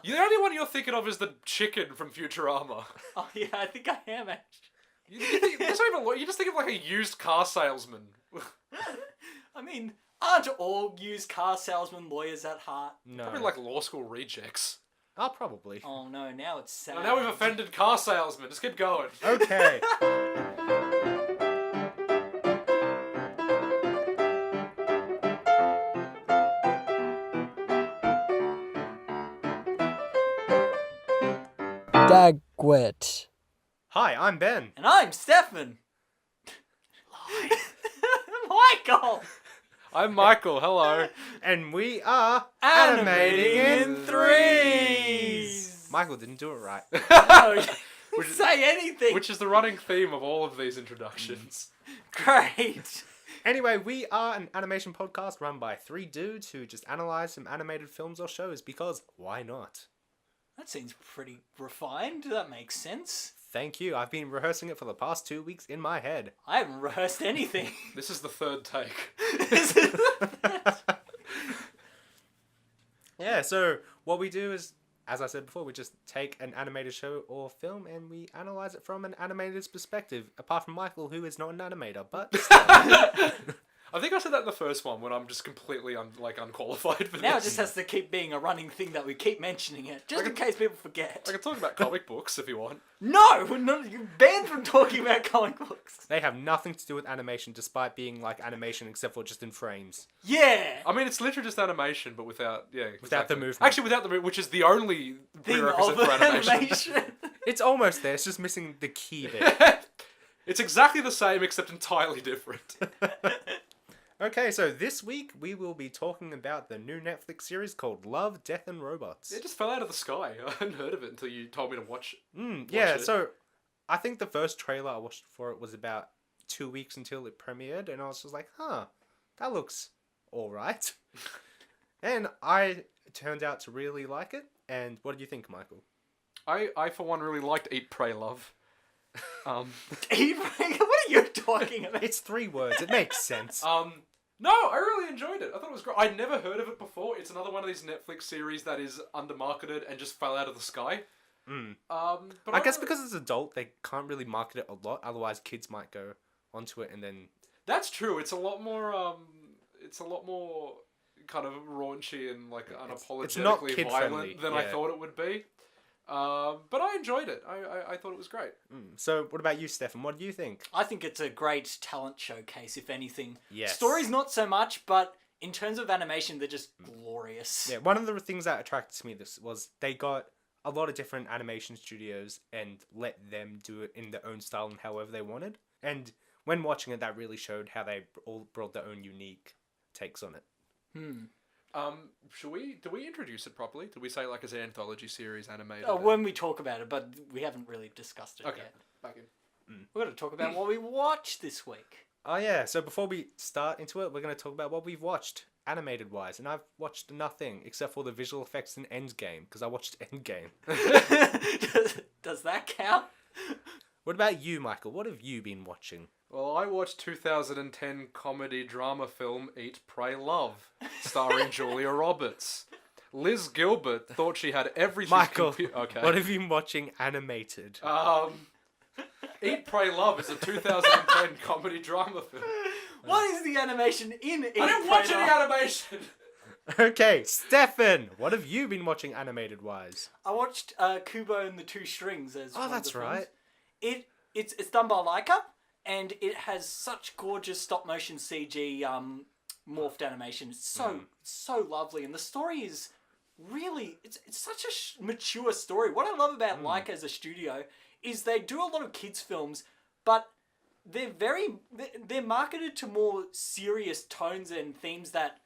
The only one you're thinking of is the chicken from Futurama. Oh yeah, I think I am actually. That's not even you just think of like a used car salesman. I mean, aren't all used car salesmen lawyers at heart? No. Probably like law school rejects. Oh, probably. Oh no, now it's sad. And now we've offended car salesmen. Just keep going. Okay. Dagwit. Hi, I'm Ben. And I'm Stefan. Michael. I'm Michael. Hello. And we are Animating in threes. Michael didn't do it right. No, say anything. Which is the running theme of all of these introductions. Great. Anyway, we are an animation podcast run by three dudes who just analyze some animated films or shows because why not? That seems pretty refined. That makes sense. Thank you. I've been rehearsing it for the past 2 weeks in my head. I haven't rehearsed anything. This is the third take. Yeah, so what we do is, as I said before, we just take an animated show or film and we analyze it from an animator's perspective. Apart from Michael, who is not an animator, but I think I said that in the first one when I'm just completely unqualified for Now it this. just has to keep being a running thing that we keep mentioning it, just in case people forget. I can talk about comic books if you want. No, you're banned from talking about comic books. they have nothing to do with animation, despite being like animation except for just in frames. Yeah. I mean, it's literally just animation, but without the exactly. movement. Actually, without the movement, which is the only Thing prerequisite of for animation. It's almost there. It's just missing the key bit. It's exactly the same, except entirely different. Okay, so this week we will be talking about the new Netflix series called Love, Death and Robots. It just fell out of the sky. I hadn't heard of it until you told me to watch Yeah, it. so I think the first trailer I watched for it was about 2 weeks until it premiered, and I was just like, that looks alright. And I turned out to really like it, and what did you think, Michael? I for one, really liked Eat, Pray, Love. What are you talking about? It's 3 words, it makes sense. No, I really enjoyed it. I thought it was great. I'd never heard of it before. It's another one of these Netflix series that is undermarketed and just fell out of the sky. But I guess because it's adult, they can't really market it a lot, otherwise kids might go onto it and then... That's true. It's a lot more kind of raunchy and like unapologetically violent than I thought it would be. But I enjoyed it. I thought it was great. So, what about you, Stefan? What do you think? I think it's a great talent showcase, if anything. Yes. Story's not so much, but in terms of animation, they're just glorious. Yeah, one of the things that attracted me this was they got a lot of different animation studios and let them do it in their own style and however they wanted. And when watching it, that really showed how they all brought their own unique takes on it. Do we introduce it properly? Did we say like as an anthology series animated? When we talk about it, but we haven't really discussed it yet. Back in. We're going to talk about what we watched this week. Oh yeah, so before we start into it, we're going to talk about what we've watched animated wise, and I've watched nothing except for the visual effects in Endgame because I watched Endgame. Does that count? What about you, Michael? What have you been watching? Well, I watched 2010 comedy drama film Eat, Pray, Love, starring Julia Roberts. Liz Gilbert thought she had everything. Michael, okay. what have you been watching animated? Eat, Pray, Love is a 2010 comedy drama film. What is the animation in Eat, I didn't Pray, watch any Love? animation. Okay, Stefan, what have you been watching animated wise? I watched Kubo and the Two Strings as one of that's the films. right. It's done by Leica, and it has such gorgeous stop motion CG morphed animation. It's so lovely, and the story is really it's such a mature story. What I love about Leica as a studio is they do a lot of kids films, but they're marketed to more serious tones and themes that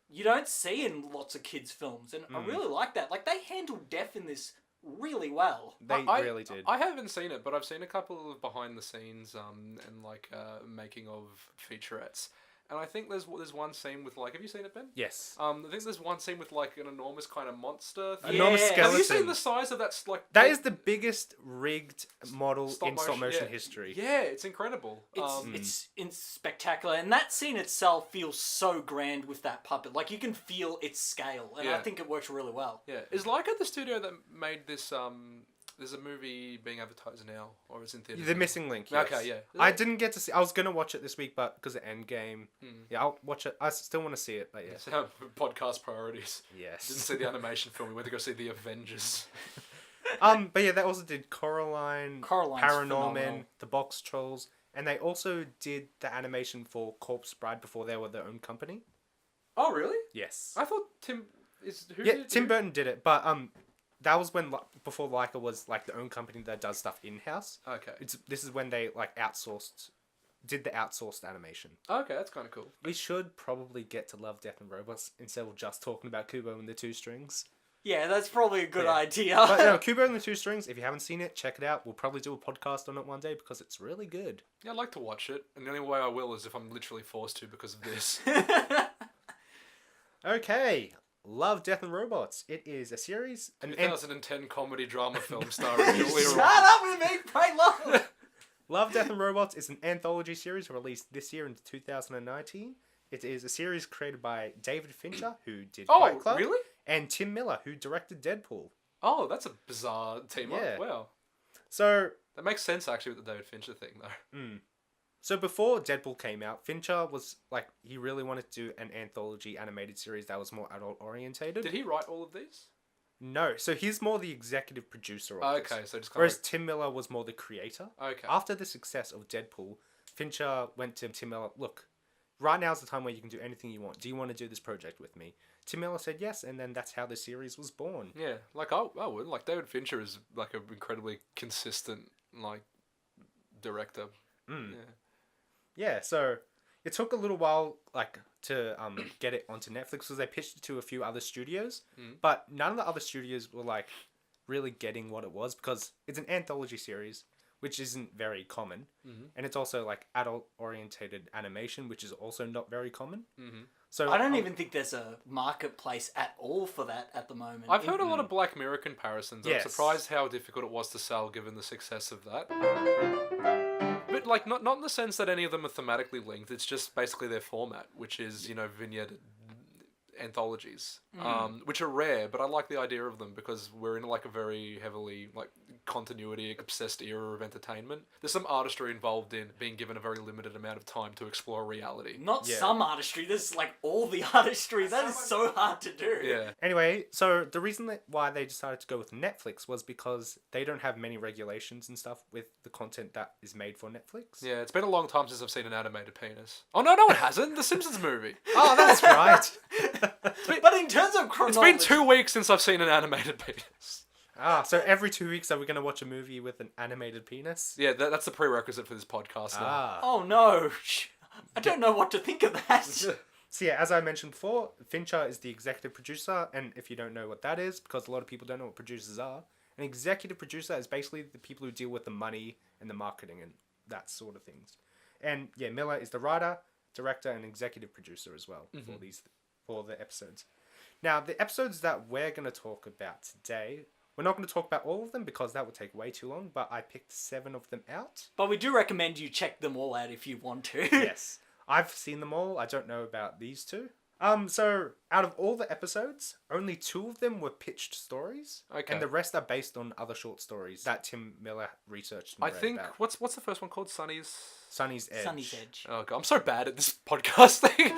you don't see in lots of kids films, and I really like that. Like they handled death in this really well. They really did. I haven't seen it, but I've seen a couple of behind the scenes and like making of featurettes. And I think there's one scene with like, have you seen it, Ben? Yes. I think there's one scene with like an enormous kind of monster thing. Enormous Yeah. skeleton. Have you seen the size of that? Like That is the biggest rigged model in stop motion yeah. history. Yeah, it's incredible. It's spectacular, and that scene itself feels so grand with that puppet. Like you can feel its scale, and I Yeah. think it works really well. Yeah, is Leica the studio that made this? There's a movie being advertised now, or it's in theaters. The now? Missing Link. Yes. Okay, yeah. I didn't get to see. I was gonna watch it this week, but because of Endgame, yeah, I'll watch it. I still want to see it, but yeah. It's our podcast priorities. Yes. Didn't see the animation film. We went to go see the Avengers. But yeah, they also did Coraline's phenomenal. Paranorman, the Box Trolls, and they also did the animation for Corpse Bride before they were their own company. Oh really? Yes. I thought Tim is who? Yeah, did, Tim who? Burton did it, but that was when before Leica was like the own company that does stuff in house. Okay. This is when they like did the outsourced animation. Okay, that's kind of cool. We should probably get to Love, Death and Robots instead of just talking about Kubo and the Two Strings. Yeah, that's probably a good Yeah. idea. But no, Kubo and the Two Strings, if you haven't seen it, check it out. We'll probably do a podcast on it one day because it's really good. Yeah, I'd like to watch it, and the only way I will is if I'm literally forced to because of this. Okay, Love, Death and Robots. It is a series. 2010 comedy drama film starring Julia Shut Roberts. up with me, pray love. Love, Death and Robots is an anthology series released this year in 2019. It is a series created by David Fincher, who did Oh, Fight Club, really? and Tim Miller, who directed Deadpool. Oh, that's a bizarre team Yeah. up. Wow. So, That makes sense actually with the David Fincher thing though. so before Deadpool came out, Fincher was like, he really wanted to do an anthology animated series that was more adult orientated. Did he write all of these? No, so he's more the executive producer of this. Okay, so just kind Whereas of Tim Miller was more the creator. okay. After the success of Deadpool, Fincher went to Tim Miller, look, right now's the time where you can do anything you want. Do you want to do this project with me? Tim Miller said yes, and then that's how the series was born. Yeah, like I would. Like David Fincher is like an incredibly consistent like director. Yeah. Yeah, so it took a little while like to get it onto Netflix because they pitched it to a few other studios, but none of the other studios were like really getting what it was because it's an anthology series, which isn't very common, and it's also like adult orientated animation, which is also not very common. So I don't even think there's a marketplace at all for that at the moment. I've heard a lot of Black Mirror comparisons. Yes. I'm surprised how difficult it was to sell given the success of that. But like not in the sense that any of them are thematically linked. It's just basically their format, which is vignette anthologies, which are rare. But I like the idea of them because we're in like a very heavily like continuity obsessed era of entertainment. There's some artistry involved in being given a very limited amount of time to explore reality. Not Yeah. some artistry. This is like all the artistry. That is so hard to do. Yeah. Anyway, so the reason why they decided to go with Netflix was because they don't have many regulations and stuff with the content that is made for Netflix. Yeah, it's been a long time since I've seen an animated penis. Oh no, it hasn't. The Simpsons movie. Oh, that's right. But in terms of It's chronology, been 2 weeks since I've seen an animated penis. So every 2 weeks are we going to watch a movie with an animated penis? Yeah, that's the prerequisite for this podcast now. Oh no, I don't know what to think of that. So yeah, as I mentioned before, Fincher is the executive producer, and if you don't know what that is, because a lot of people don't know what producers are, an executive producer is basically the people who deal with the money and the marketing and that sort of things. And yeah, Miller is the writer, director, and executive producer as well for the episodes. Now, the episodes that we're going to talk about today, we're not going to talk about all of them because that would take way too long, but I picked 7 of them out. But we do recommend you check them all out if you want to. Yes. I've seen them all. I don't know about these 2. So out of all the episodes, only 2 of them were pitched stories. Okay. And the rest are based on other short stories that Tim Miller researched and I read think about. what's the first one called? Sonnie's Sonny's Edge. Oh god, I'm so bad at this podcast thing.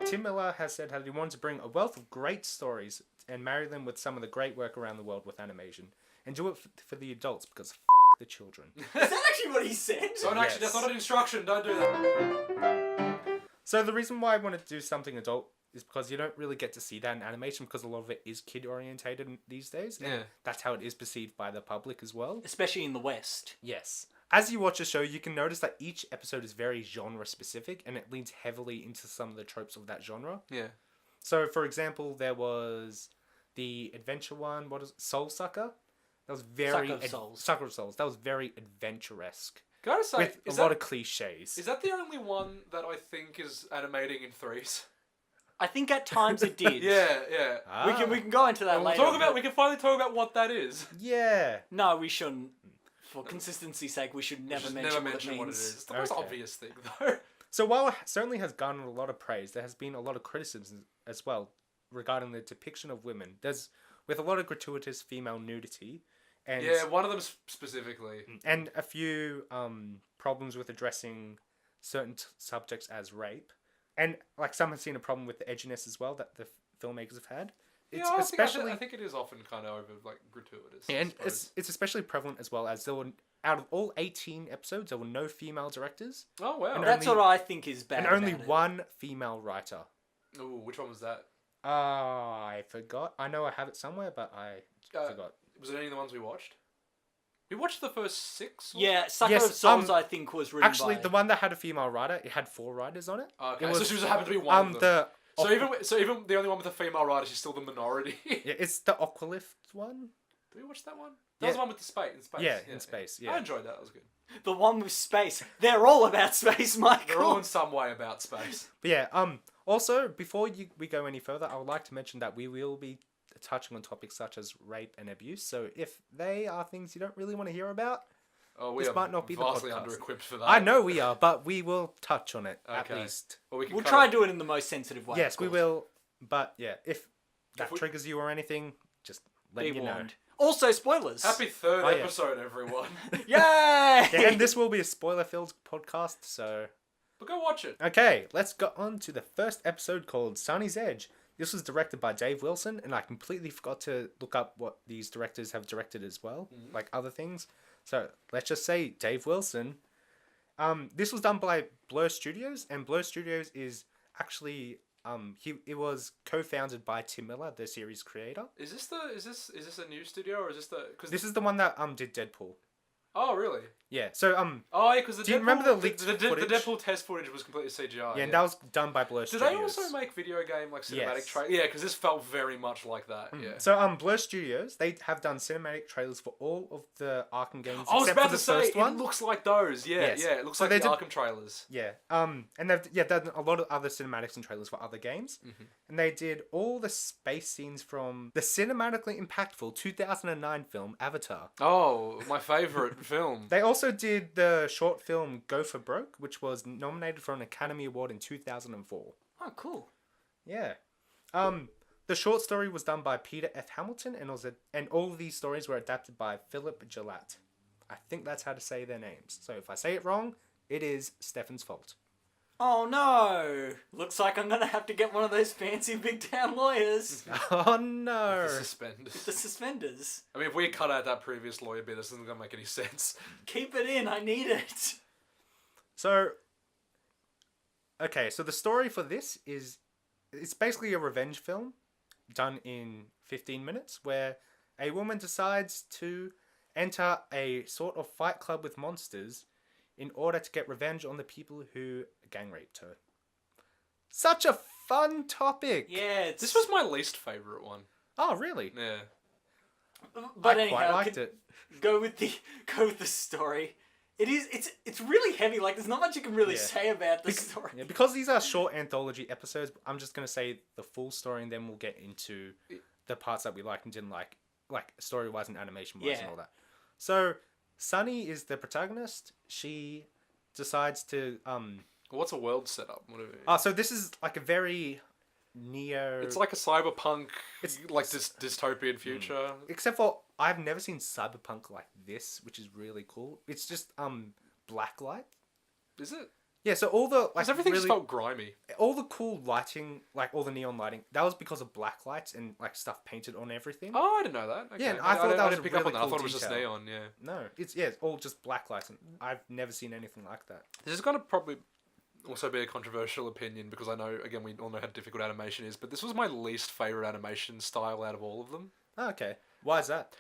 Tim Miller has said that he wanted to bring a wealth of great stories and marry them with some of the great work around the world with animation. And do it for the adults because f*** the children. Is that actually what he said? Don't actually, that's not an instruction, don't do that. So the reason why I wanted to do something adult is because you don't really get to see that in animation because a lot of it is kid orientated these days. And Yeah. that's how it is perceived by the public as well. Especially in the West. Yes. As you watch the show, you can notice that each episode is very genre specific and it leans heavily into some of the tropes of that genre. Yeah. So, for example, there was the adventure one, what is it? Soul Sucker? That was very... Sucker of Souls. Sucker of Souls. That was very adventure-esque. Gotta say, with a lot of cliches. Is that the only one that I think is animating in threes? I think at times it did. Yeah. We can go into that later. We can finally talk about what that is. Yeah. No, we shouldn't. For consistency's sake, we should never mention what it means. What it is. It's the most Okay. obvious thing, though. So while it certainly has garnered a lot of praise, there has been a lot of criticism as well regarding the depiction of women. There's with a lot of gratuitous female nudity, and Yeah, one of them specifically. and a few problems with addressing certain subjects as rape, and like some have seen a problem with the edginess as well that the filmmakers have had. It's Yeah, especially I think it is often kind of over like gratuitous. and it's especially prevalent as well as there were out of all 18 episodes there were no female directors Oh wow. and That's only- what I think is bad. and only about it. one female writer. Ooh, which one was that? I forgot. I know I have it somewhere, but I forgot. Was it any of the ones we watched? We watched the first 6? Yeah, Sucker Yes, of Souls, I think, was written Actually, by... the one that had a female writer, it had 4 writers on it. Okay, It was, so she just happened to be one of them. So even the only one with a female writer, she's still the minority. Yeah, it's the Aquila Rift one. Did we watch that one? That was the one with the space. In space. Yeah, in space. Yeah. I enjoyed that. That was good. The one with space. They're all about space, Michael. They're all in some way about space. But yeah. Also, before we go any further, I would like to mention that we will be touching on topics such as rape and abuse. So if they are things you don't really want to hear about, Oh, we this are might not be the vastly podcast. under-equipped for that. I know we are, but we will touch on it at Okay. least. Well, We'll try to do it in the most sensitive way. Yes, of we course. will. But yeah, if that we- triggers you or anything, just let Be you know. warned. Also, spoilers. Happy third Oh, yeah. episode, everyone. Yay! Yeah, and this will be a spoiler-filled podcast, so... But go watch it. Okay, let's go on to the first episode called Sonnie's Edge. This was directed by Dave Wilson, and I completely forgot to look up what these directors have directed as well, like other things. So, let's just say Dave Wilson. This was done by Blur Studios, and Blur Studios is actually... it was co-founded by Tim Miller, the series creator. Is this a new studio or is this the? Cause This is the one that did Deadpool. Oh really? Yeah, so Oh yeah, because Do you remember the leaked the footage? Deadpool test footage was completely CGI. yeah, and that was done by Blur Did Studios. they also make video game like cinematic Yes. trailers? Yeah, because this felt very much like that. Yeah. So Blur Studios, they have done cinematic trailers for all of the Arkham games I was except about for the to say first one. it looks like those. Yeah, Yes. yeah. It looks So like they the did- Arkham trailers. Yeah. And they've done a lot of other cinematics and trailers for other games. Mm-hmm. And they did all the space scenes from the cinematically impactful 2009 film Avatar. Oh, my favorite film. They also did the short film Go for Broke, which was nominated for an Academy Award in 2004. Oh, cool. Yeah. The short story was done by Peter F. Hamilton, and all of these stories were adapted by Philip Gillette. I think that's how to say their names. So if I say it wrong, it is Stefan's fault. Oh no! Looks like I'm gonna have to get one of those fancy big town lawyers. Oh no! The suspenders. The suspenders. I mean, if we cut out that previous lawyer bit, this isn't gonna make any sense. Keep it in, I need it. So, okay, so the story for this is, it's basically a revenge film done in 15 minutes where a woman decides to enter a sort of fight club with monsters in order to get revenge on the people who gang raped her. Such a fun topic! Yeah, it's... This was my least favorite one. Oh, really? Yeah. But I anyhow, quite liked it. Go with the story. It's really heavy. Like, there's not much you can really Yeah. say about the story. Yeah, because these are short anthology episodes, I'm just going to say the full story and then we'll get into the parts that we liked and didn't like story-wise and animation-wise and Yeah. all that. So, Sonnie is the protagonist. She decides to... What's a world setup? What do we... so this is like a very neo... It's like a cyberpunk, It's- like dystopian future. Except for, I've never seen cyberpunk like this, which is really cool. It's just, blacklight. Is it? Yeah, so all the, like, Because everything really... just felt grimy. all the cool lighting, like all the neon lighting, that was because of black lights and like stuff painted on everything. Oh, I didn't know that. Okay. Yeah, and I thought that was didn't a pick up really on that. I cool thought it was just detail. neon. Yeah. No, it's all just black lights, and I've never seen anything like that. This is gonna probably also be a controversial opinion because I know, again, we all know how difficult animation is, but this was my least favorite animation style out of all of them. Oh, okay, why is that?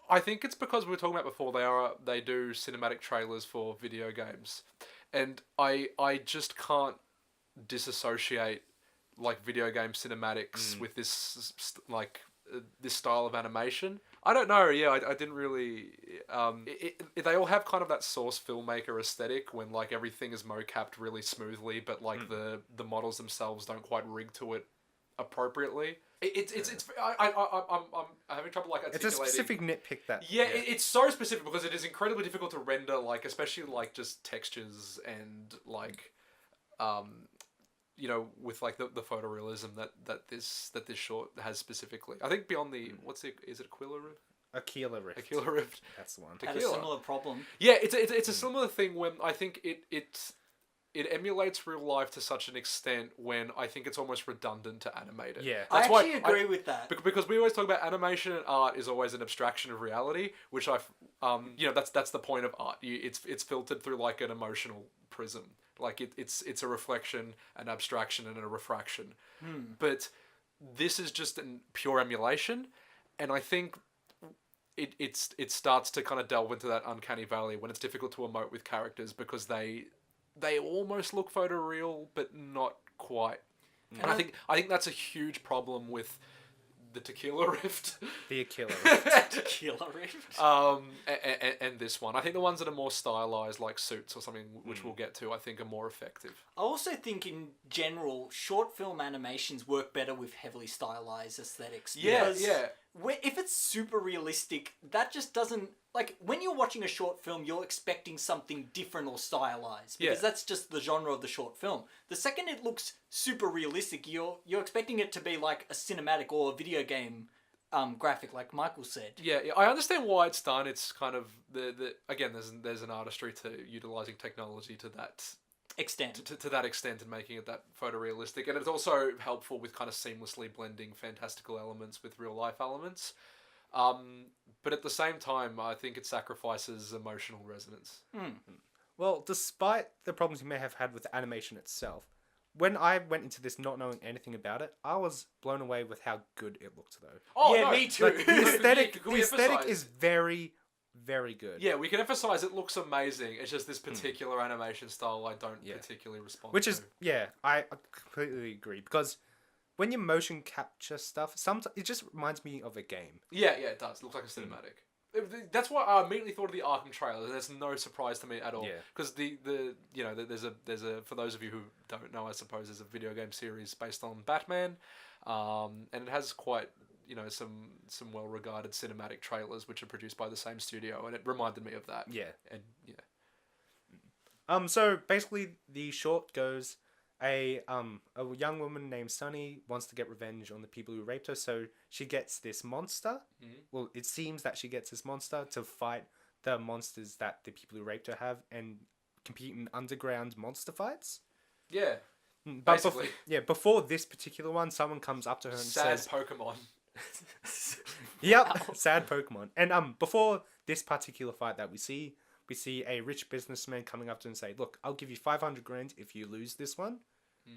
I think it's because we were talking about before. They do cinematic trailers for video games, and I just can't disassociate like video game cinematics with this like this style of animation. I don't know. Yeah, I didn't really. They all have kind of that source filmmaker aesthetic when like everything is mocapped really smoothly, but like the models themselves don't quite rig to it appropriately. I'm having trouble like articulating. It's a specific nitpick that. It's so specific because it is incredibly difficult to render, like especially like just textures and like, with like the photorealism that this short has specifically. I think beyond the is it Aquila Rift? Aquila Rift. Aquila Rift. That's the one. Had a similar problem. Yeah, it's a similar thing when I think it emulates real life to such an extent when I think it's almost redundant to animate it. Yeah. I actually agree with that. Because we always talk about animation and art is always an abstraction of reality, which that's the point of art. It's filtered through like an emotional prism. Like it's a reflection, an abstraction, and a refraction. But this is just a pure emulation, and I think it starts to kind of delve into that uncanny valley when it's difficult to emote with characters because they almost look photoreal, but not quite. And I think that's a huge problem with the Tequila Rift. The Aquila Rift. Tequila Rift. And this one. I think the ones that are more stylized, like Suits or something, which we'll get to, I think are more effective. I also think in general, short film animations work better with heavily stylized aesthetics. Because if it's super realistic, that just doesn't... Like, when you're watching a short film, you're expecting something different or stylized. Because that's just the genre of the short film. The second it looks super realistic, you're expecting it to be like a cinematic or a video game graphic, like Michael said. Yeah, I understand why it's done. It's kind of... Again, there's an artistry to utilising technology to that... extent. To that extent and making it that photorealistic. And it's also helpful with kind of seamlessly blending fantastical elements with real life elements. But at the same time, I think it sacrifices emotional resonance. Well, despite the problems you may have had with the animation itself, when I went into this not knowing anything about it, I was blown away with how good it looked, though. Oh, yeah, no. me too. Like, the aesthetic, Can we is very, very good. Yeah, we can emphasize it looks amazing. It's just this particular animation style I don't particularly respond Which to. is, I completely agree. Because when you motion capture stuff, sometimes it just reminds me of a game. Yeah, it does. It looks like a cinematic. That's why I immediately thought of the Arkham trailer. There's no surprise to me at all. Because there's a for those of you who don't know, I suppose there's a video game series based on Batman, and it has quite some well regarded cinematic trailers which are produced by the same studio, and it reminded me of that. Yeah. And So basically, the short goes. A young woman named Sonnie wants to get revenge on the people who raped her, so she gets this monster. Well, it seems that she gets this monster to fight the monsters that the people who raped her have and compete in underground monster fights. Yeah. But basically. Before this particular one, someone comes up to her and says... Sad Pokemon. Yep, sad Pokemon. And before this particular fight that we see a rich businessman coming up to her and say, look, I'll give you 500 grand if you lose this one.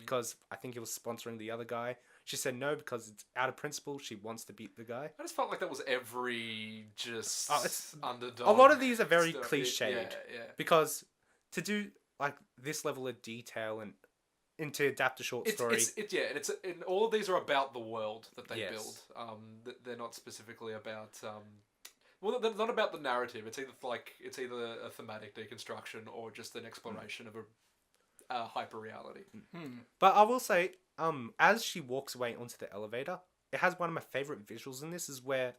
Because I think he was sponsoring the other guy. She said no because it's out of principle. She wants to beat the guy. I just felt like that was every underdog. A lot of these are very stuff. cliched. Yeah. Because to do like this level of detail and to adapt a short story. And all of these are about the world that they Yes. build. They're not specifically about... Well, they're not about the narrative. It's either a thematic deconstruction or just an exploration of a hyper reality. But I will say, as she walks away onto the elevator, it has one of my favorite visuals in this is where,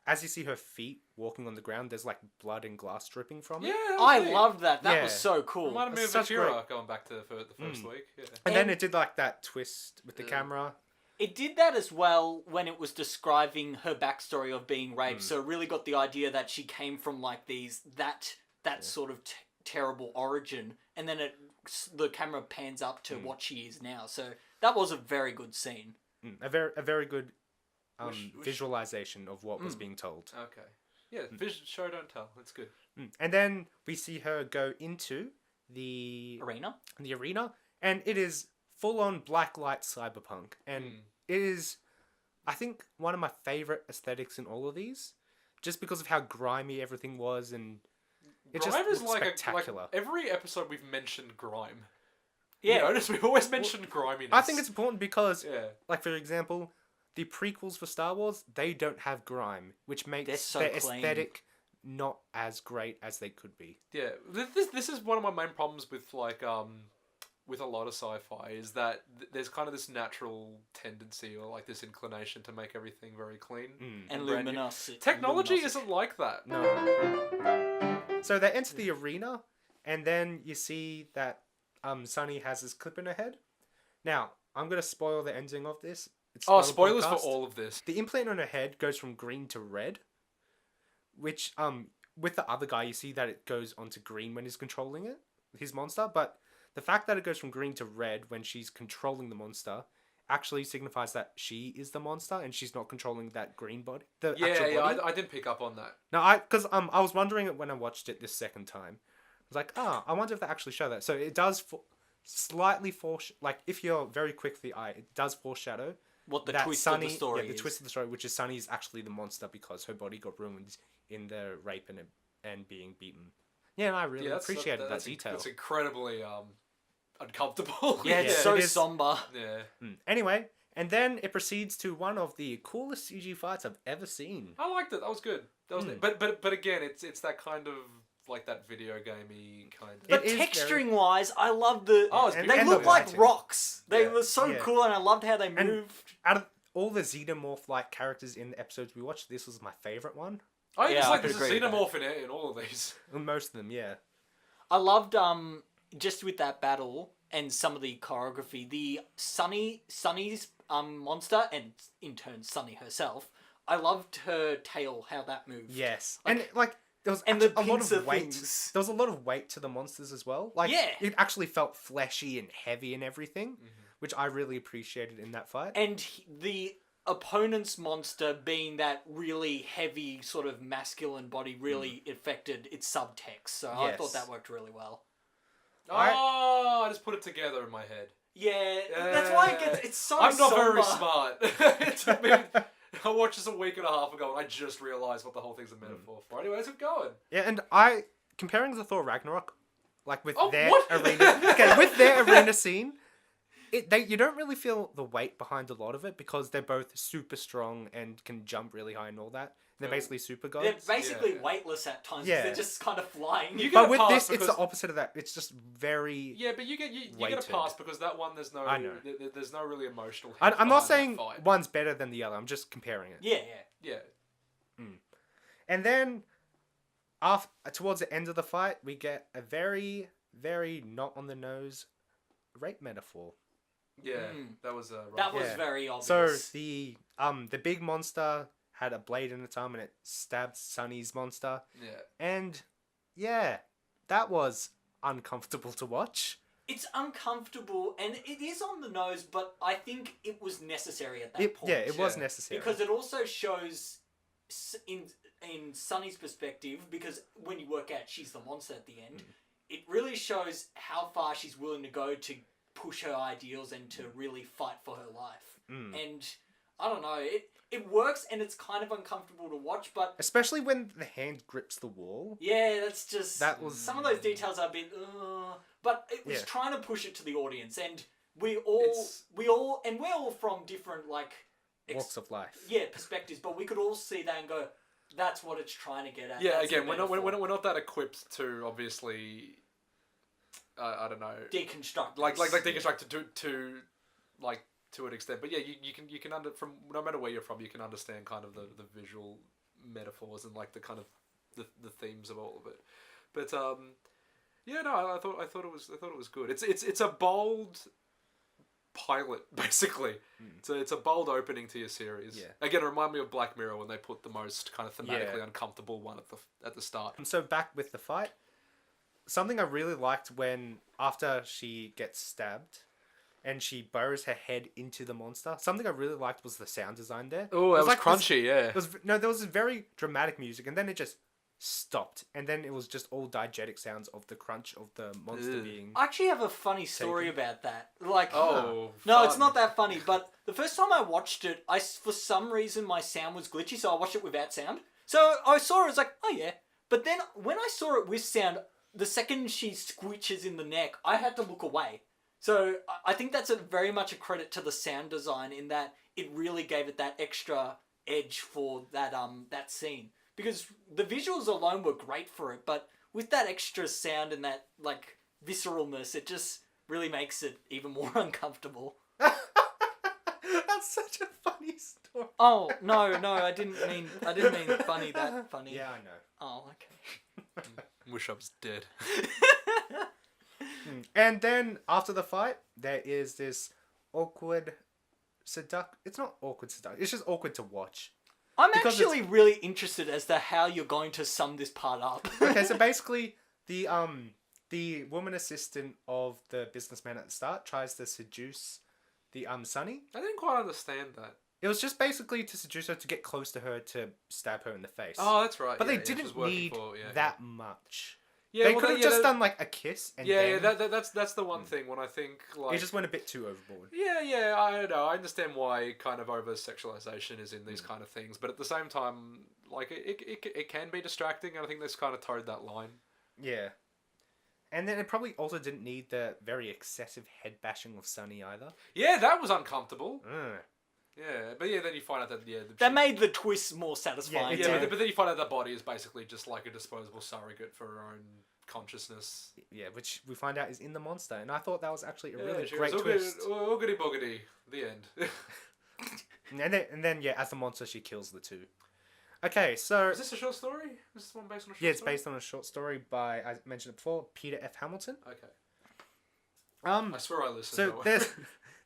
as you see her feet walking on the ground, there's like blood and glass dripping from it. Yeah, I loved that. That was so cool. Reminded me of Such Akira going back to the first week. Yeah. And then it did like that twist with the camera. It did that as well when it was describing her backstory of being raped. So it really got the idea that she came from like that sort of terrible origin, and then the camera pans up to what she is now. So that was a very good scene. A very good visualization of what was being told. Okay. Yeah, show don't tell. It's good. And then we see her go into the arena, and it is full-on blacklight cyberpunk, and it is, I think, one of my favorite aesthetics in all of these, just because of how grimy everything was, and it Grime just is looked spectacular. Every episode we've mentioned grime. Yeah, You notice we've always mentioned griminess. I think it's important because, like for example, the prequels for Star Wars, they don't have grime, which They're makes so their clean. aesthetic not as great as they could be. Yeah, this is one of my main problems with with a lot of sci-fi is that there's kind of this natural tendency or like this inclination to make everything very clean And brand new. luminous. Technology isn't like that. No. So they enter the arena, and then you see that Sonnie has his clip in her head. Now, I'm going to spoil the ending of this. It's Oh, not a spoilers for podcast. all of this. The implant on her head goes from green to red, which with the other guy you see that it goes onto green when he's controlling it, his monster, but the fact that it goes from green to red when she's controlling the monster actually signifies that she is the monster and she's not controlling that green body. The actual body. I didn't pick up on that. No, because I was wondering it when I watched it this second time. I was like, I wonder if they actually show that. So it does slightly like if you're very quick with the eye, it does foreshadow What the that twist Sonnie, of the story the is. twist of the story, which is Sonnie's actually the monster because her body got ruined in the rape and being beaten. Yeah, and I really appreciated that detail. It's incredibly uncomfortable. Yeah, it's Yeah, so it is. somber. Yeah. Anyway, and then it proceeds to one of the coolest CG fights I've ever seen. I liked it. That was good. That was but again, it's that kind of like that video gamey kind of. But It is texturing wise, I love the. Oh, it's and- they and look the like lighting. rocks. They Yeah. were so Yeah. cool, and I loved how they And- moved. Out of all the xenomorph-like characters in the episodes we watched, this was my favorite one. I Yeah, just I like could there's a agree with that. xenomorph in it in all of these. Most of them, yeah. I loved just with that battle and some of the choreography, the Sonnie's monster and in turn Sonnie herself. I loved her tail, how that moved. Yes, Like- and like there was and the a lot pincer of weight. things. There was a lot of weight to the monsters as well. Like Yeah. it actually felt fleshy and heavy and everything, which I really appreciated in that fight. And the opponent's monster being that really heavy sort of masculine body really affected its subtext. So I Yes. thought that worked really well. Oh, I just put it together in my head. Yeah, that's why it's so I'm not somber. very smart. It took me. I watched this a week and a half ago, and I just realised what the whole thing's a metaphor for. Anyway, let's keep going. Yeah, and comparing the Thor Ragnarok, like with Oh, their what? arena, okay, with their arena scene, you don't really feel the weight behind a lot of it because they're both super strong and can jump really high and all that. They're basically super gods. They're basically Yeah. weightless at times. Yeah. They're just kind of flying. You But get a with pass this, it's because- the opposite of that. It's just very. Yeah, but you get you get a Weighted. pass because that one there's no I know. there's no really emotional. I'm heft not behind that saying fight. one's better than the other. I'm just comparing it. Yeah. Yeah. And then, towards the end of the fight, we get a very, very not on the nose rape metaphor. Yeah, Mm. that was rough. That was Yeah. very obvious. So the big monster had a blade in its arm and it stabbed Sonnie's monster. Yeah. And yeah, that was uncomfortable to watch. It's uncomfortable and it is on the nose, but I think it was necessary at that point. Yeah, it was Yeah. necessary. Because it also shows in Sonnie's perspective, because when you work out she's the monster at the end, it really shows how far she's willing to go to push her ideals and to really fight for her life. And I don't know, it works and it's kind of uncomfortable to watch, but Especially when the hand grips the wall. yeah, that's just That was- some of those details are a bit but it was Yeah. trying to push it to the audience, and we're It's- all from different Walks of life. yeah, perspectives, but we could all see that and go, that's what it's trying to get at. Yeah, That's the again, we're metaphor. not that equipped to obviously. I don't know. Deconstruct Like this. deconstruct to an extent, but yeah, you can from no matter where you're from, you can understand kind of the visual metaphors and like the kind of the themes of all of it. But yeah, no, I thought it was good. It's a bold pilot basically. It's a bold opening to your series. Yeah. Again, it reminded me of Black Mirror when they put the most kind of thematically Yeah. uncomfortable one at the start. So back with the fight, something I really liked when after she gets stabbed and she burrows her head into the monster. Something I really liked was the sound design there. Oh, It that was like this- crunchy, yeah. there was this very dramatic music, and then it just stopped, and then it was just all diegetic sounds of the crunch of the monster Ugh. being. I actually have a funny story Taken. about that. Like, Oh, no, it's fun. not that funny. But the first time I watched it, for some reason my sound was glitchy, so I watched it without sound. So I saw it, I was like, oh yeah. But then when I saw it with sound, the second she squeeches in the neck, I had to look away. So I think that's very much a credit to the sound design in that it really gave it that extra edge for that that scene. Because the visuals alone were great for it, but with that extra sound and that like visceralness, it just really makes it even more uncomfortable. That's such a funny story. Oh no, I didn't mean funny that funny. Yeah, I know. Oh, okay. Wish I was dead. And then after the fight, there is this awkward It's not awkward seduct. It's just awkward to watch. I'm Because actually really interested as to how you're going to sum this part up. Okay, so basically, the woman assistant of the businessman at the start tries to seduce the Sonnie. I didn't quite understand that. It was just basically to seduce her to get close to her to stab her in the face. Oh, that's right. But yeah, they yeah, she was didn't working need for- yeah, that much. Yeah, They well, could have just done like a kiss and Yeah, then that's the one thing when I think like it just went a bit too overboard. Yeah, I don't know. I understand why kind of over sexualization is in these kind of things, but at the same time, like it can be distracting, and I think this kind of towed that line. Yeah. And then it probably also didn't need the very excessive head bashing of Sonnie either. Yeah, that was uncomfortable. Mm. Yeah, but yeah, then you find out that That made the twist more satisfying. Yeah, but then you find out the body is basically just like a disposable surrogate for her own consciousness. Yeah, which we find out is in the monster, and I thought that was actually a Yeah, really she great goes, twist. Oogity boogity. The end. And then, yeah, as the monster, she kills the two. Okay, so Is this a short story? Is this one based on a short yeah, it's story? based on a short story by, I mentioned it before, Peter F. Hamilton. Okay. I swear I listened. So though.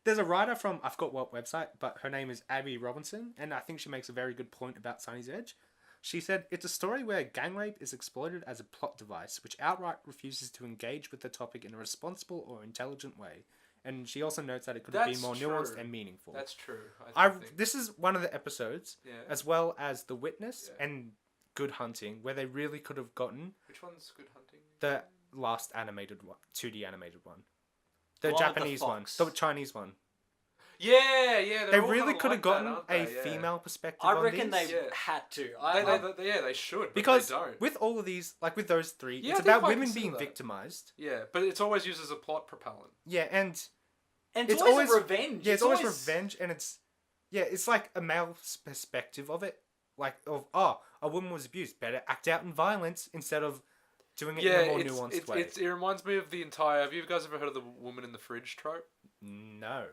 there's a writer from, I forgot what website, but her name is Abby Robinson, and I think she makes a very good point about Sonnie's Edge. She said, it's a story where gang rape is exploited as a plot device, which outright refuses to engage with the topic in a responsible or intelligent way. And she also notes that it could have been That's more true. nuanced and meaningful. That's true. I think. This is one of the episodes, Yeah. as well as The Witness Yeah. and Good Hunting, where they really could have gotten Which one's Good Hunting? the last animated one, 2D animated one. The The one with the Japanese one, fox. the Chinese one. Yeah. They they're all really kinda could like have gotten that, aren't a they? Yeah. female perspective I on reckon these. they Yeah. had to. They should, but Because they don't. with all of these, like with those three, Yeah, it's I think about I women consider being that. victimized. Yeah, but it's always used as a plot propellant. Yeah, and And it's it's always always- a revenge. yeah, it's always revenge, and it's like a male perspective of it, like of a woman was abused, better act out in violence instead of doing it Yeah, in a more nuanced way. it reminds me of the entire. Have you guys ever heard of the woman in the fridge trope? No.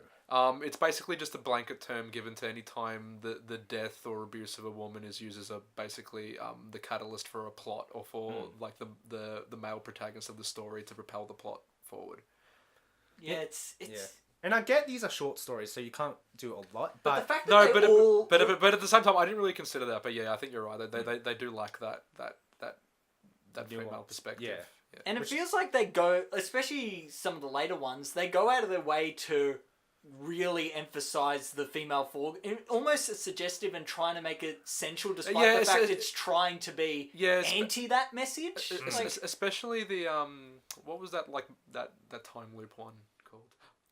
It's basically just a blanket term given to any time the death or abuse of a woman is used as basically the catalyst for a plot or for like the male protagonist of the story to propel the plot forward. Yeah, it's Yeah. And I get these are short stories, so you can't do a lot. But But, the fact that No, they but, all... but at the same time, I didn't really consider that. But yeah, I think you're right. They do lack that female Nuance. perspective. Yeah. And it feels like they go, especially some of the later ones, they go out of their way to really emphasize the female form. Almost suggestive and trying to make it sensual, despite Yeah, the it's- fact it's trying to be anti that message. Like, Especially the what was that like that time loop one called?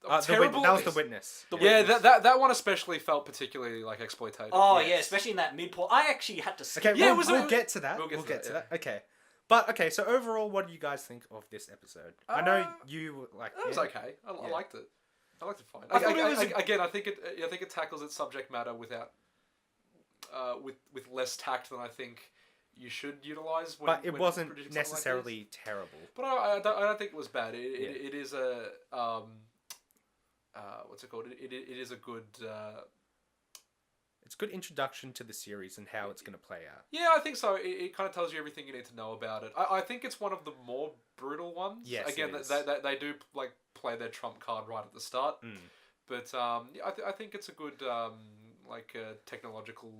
that was The Witness. Yeah, that one especially felt particularly like exploitative. oh Yes. yeah, especially in that midpoint. I actually had to skip. Okay, Yeah, we'll get to that. we'll get to that, Okay. But, okay, so overall, what do you guys think of this episode? I know you were like... It was yeah. okay. I liked it. I liked it fine. I thought it was again. I think it tackles its subject matter without with less tact than I think you should utilize. When, But it when wasn't producing something like this. necessarily terrible. But I don't think it was bad. It is a what's it called? It is a good. It's a good introduction to the series and how it's going to play out. Yeah, I think so. It kind of tells you everything you need to know about it. I think it's one of the more brutal ones. Yes, Again, it is. they do like play their trump card right at the start. But yeah, I think it's a good technological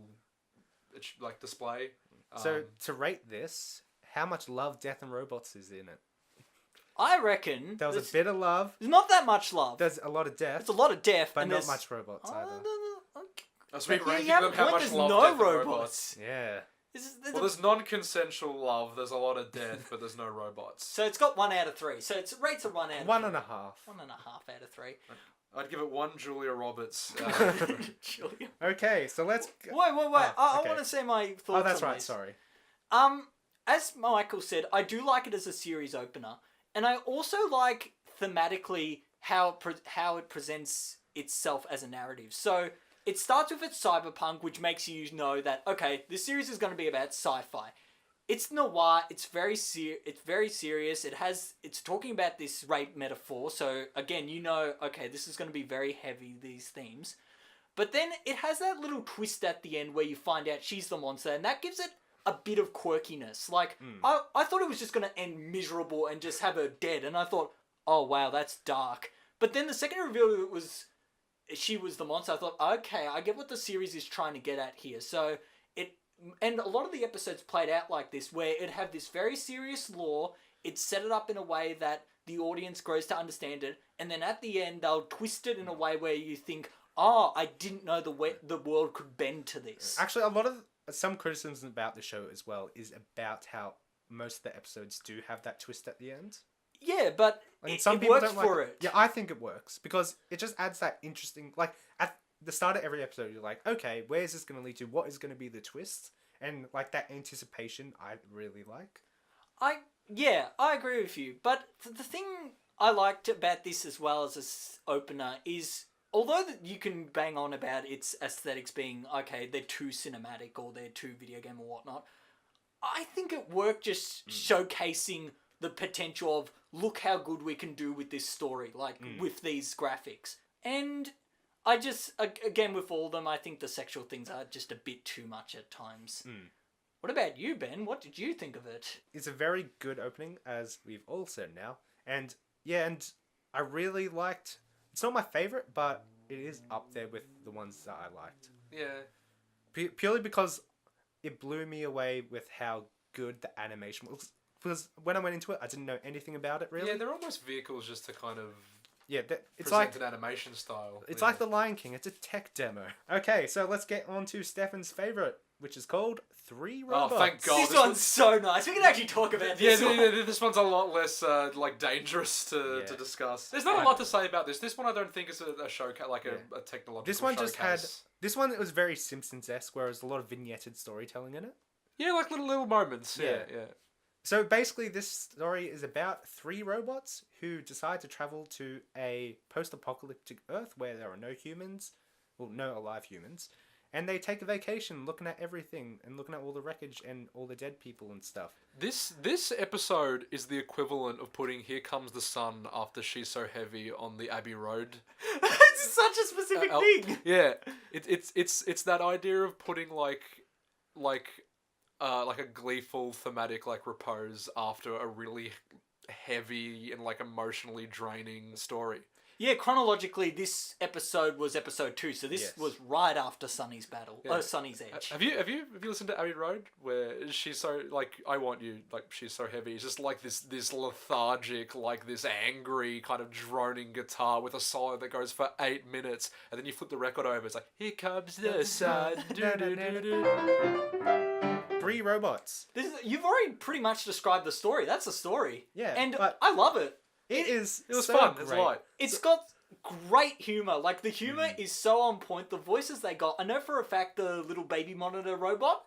like display. So, to rate this, how much love, death, and robots is in it? I reckon There was there's a bit of love. not that much love. There's a lot of death. It's a lot of death, but and not there's much robots either. That's me Yeah, ranking you have them a how point, much there's love, no death, and robots. Yeah. Well, there's non-consensual love. There's a lot of death, but there's no robots. So it's got 1 out of 3. So it's rates a 1 out of 1.5. 1.5 out of 3. I'd give it 1 Julia Roberts. Julia. Okay, so let's... Wait. Ah, I okay. want to say my thoughts. Oh, that's on right, this. sorry. As Michael said, I do like it as a series opener, and I also like thematically how it presents itself as a narrative. So it starts with its cyberpunk, which makes you know that, okay, this series is going to be about sci-fi. It's noir. It's very serious. It's talking about this rape metaphor. So again, okay, this is going to be very heavy, these themes. But then it has that little twist at the end where you find out she's the monster, and that gives it a bit of quirkiness. Like, I thought it was just going to end miserable and just have her dead, and I thought, oh wow, that's dark. But then the second reveal she was the monster, I thought, okay, I get what the series is trying to get at here. So and a lot of the episodes played out like this, where it'd have this very serious lore, it'd set it up in a way that the audience grows to understand it, and then at the end they'll twist it in a way where you think, oh, I didn't know the world could bend to this. Actually, some criticism about the show as well is about how most of the episodes do have that twist at the end. Yeah, but some it people works don't like for it. it. Yeah, I think it works because it just adds that interesting, like, at the start of every episode, you're like, okay, where is this going to lead to? What is going to be the twist? And like that anticipation, I really like. I agree with you. But the thing I liked about this as well as an opener is, although you can bang on about its aesthetics being, okay, they're too cinematic or they're too video game or whatnot, I think it worked just showcasing the potential of, look how good we can do with this story, like with these graphics. And I just, again, with all of them, I think the sexual things are just a bit too much at times. What about you, Ben? What did you think of it? It's a very good opening, as we've all said now. And yeah, and I really liked, it's not my favourite, but it is up there with the ones that I liked. Yeah. Purely because it blew me away with how good the animation was. Because when I went into it, I didn't know anything about it, really. Yeah, they're almost vehicles just to kind of it's present like an animation style. It's like The Lion King. It's a tech demo. Okay, so let's get on to Stefan's favourite, which is called 3 Robots. Oh, thank God. This one's so nice. We can actually talk about this one. This one's a lot less dangerous to discuss. There's not a lot to say about this. This one I don't think is a showcase, like a technological This one showcase. This one was very Simpsons-esque, where there's a lot of vignetted storytelling in it. Yeah, like little moments. Yeah. So basically, this story is about 3 robots who decide to travel to a post-apocalyptic Earth where there are no humans, well, no alive humans, and they take a vacation looking at everything and looking at all the wreckage and all the dead people and stuff. This episode is the equivalent of putting "Here Comes the Sun" after She's So Heavy on the Abbey Road. It's such a specific thing. Yeah, it's that idea of putting like a gleeful thematic like repose after a really heavy and like emotionally draining story. Yeah, chronologically, this episode was episode 2, so this was right after Sonnie's battle. Yeah. Sonnie's Edge. Have you listened to Abbey Road, where she's so like, I want you, like she's so heavy. It's just like this lethargic, like this angry kind of droning guitar with a solo that goes for 8 minutes, and then you flip the record over. It's like, here comes the sun. 3 robots. You've already pretty much described the story. That's the story. Yeah, and but I love it. It was so fun. Great. It's light. It's got great humor. Like, the humor is so on point. The voices they got. I know for a fact the little baby monitor robot.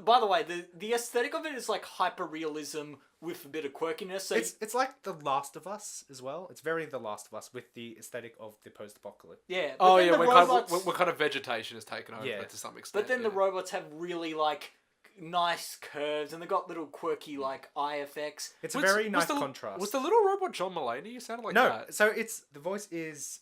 By the way, the aesthetic of it is like hyper realism with a bit of quirkiness. So it's like The Last of Us as well. It's very The Last of Us with the aesthetic of the post-apocalypse. Yeah. Oh yeah, what kind of vegetation is taken over to some extent. But then the robots have really like nice curves, and they got little quirky like eye effects. It's a very nice contrast. Was the little robot John Mulaney? You sounded like that. No, so the voice is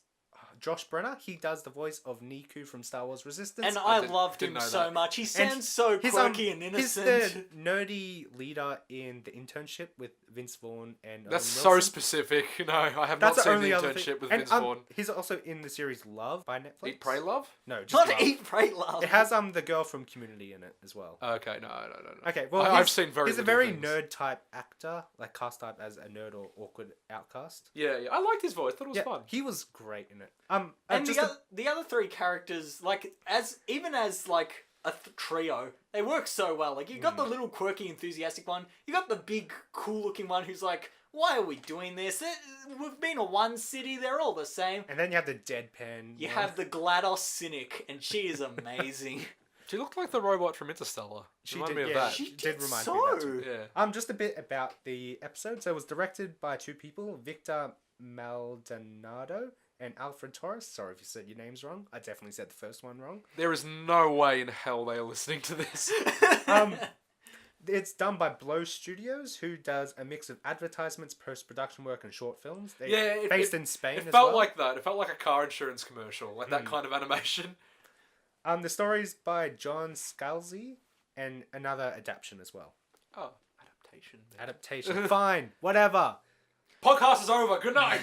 Josh Brenner. He does the voice of Niku from Star Wars Resistance. And I loved him so much. He sounds so quirky and innocent. He's the nerdy leader in The Internship with Vince Vaughn and That's so specific. No, I have not seen The Internship with Vince Vaughn. He's also in the series Love by Netflix. Eat, Pray, Love? No, just not Love. Eat, Pray, Love. It has the girl from Community in it as well. Okay, no. Okay, well, I've seen he's a very nerd type actor, like cast type as a nerd or awkward outcast. Yeah. I liked his voice. I thought it was fun. He was great in it. And the other 3 characters, like as like a trio, they work so well. Like, you got the little quirky, enthusiastic one. You got the big, cool-looking one who's like, "Why are we doing this? We've been to one city. They're all the same." And then you have the deadpan. You have the GLaDOS cynic, and she is amazing. She looked like the robot from Interstellar. She reminded did, me of yeah. that. She did remind me of that too. Yeah. Just a bit about the episode. So it was directed by 2 people, Victor Maldonado and Alfred Torres. Sorry if you said your names wrong. I definitely said the first one wrong. There is no way in hell they are listening to this. It's done by Blow Studios, who does a mix of advertisements, post-production work, and short films. Based in Spain. It as felt well. like that. It felt like a car insurance commercial, like that kind of animation. The story's by John Scalzi, and another adaptation as well. Oh, adaptation. Adaptation. Fine, whatever. Podcast is over. Good night.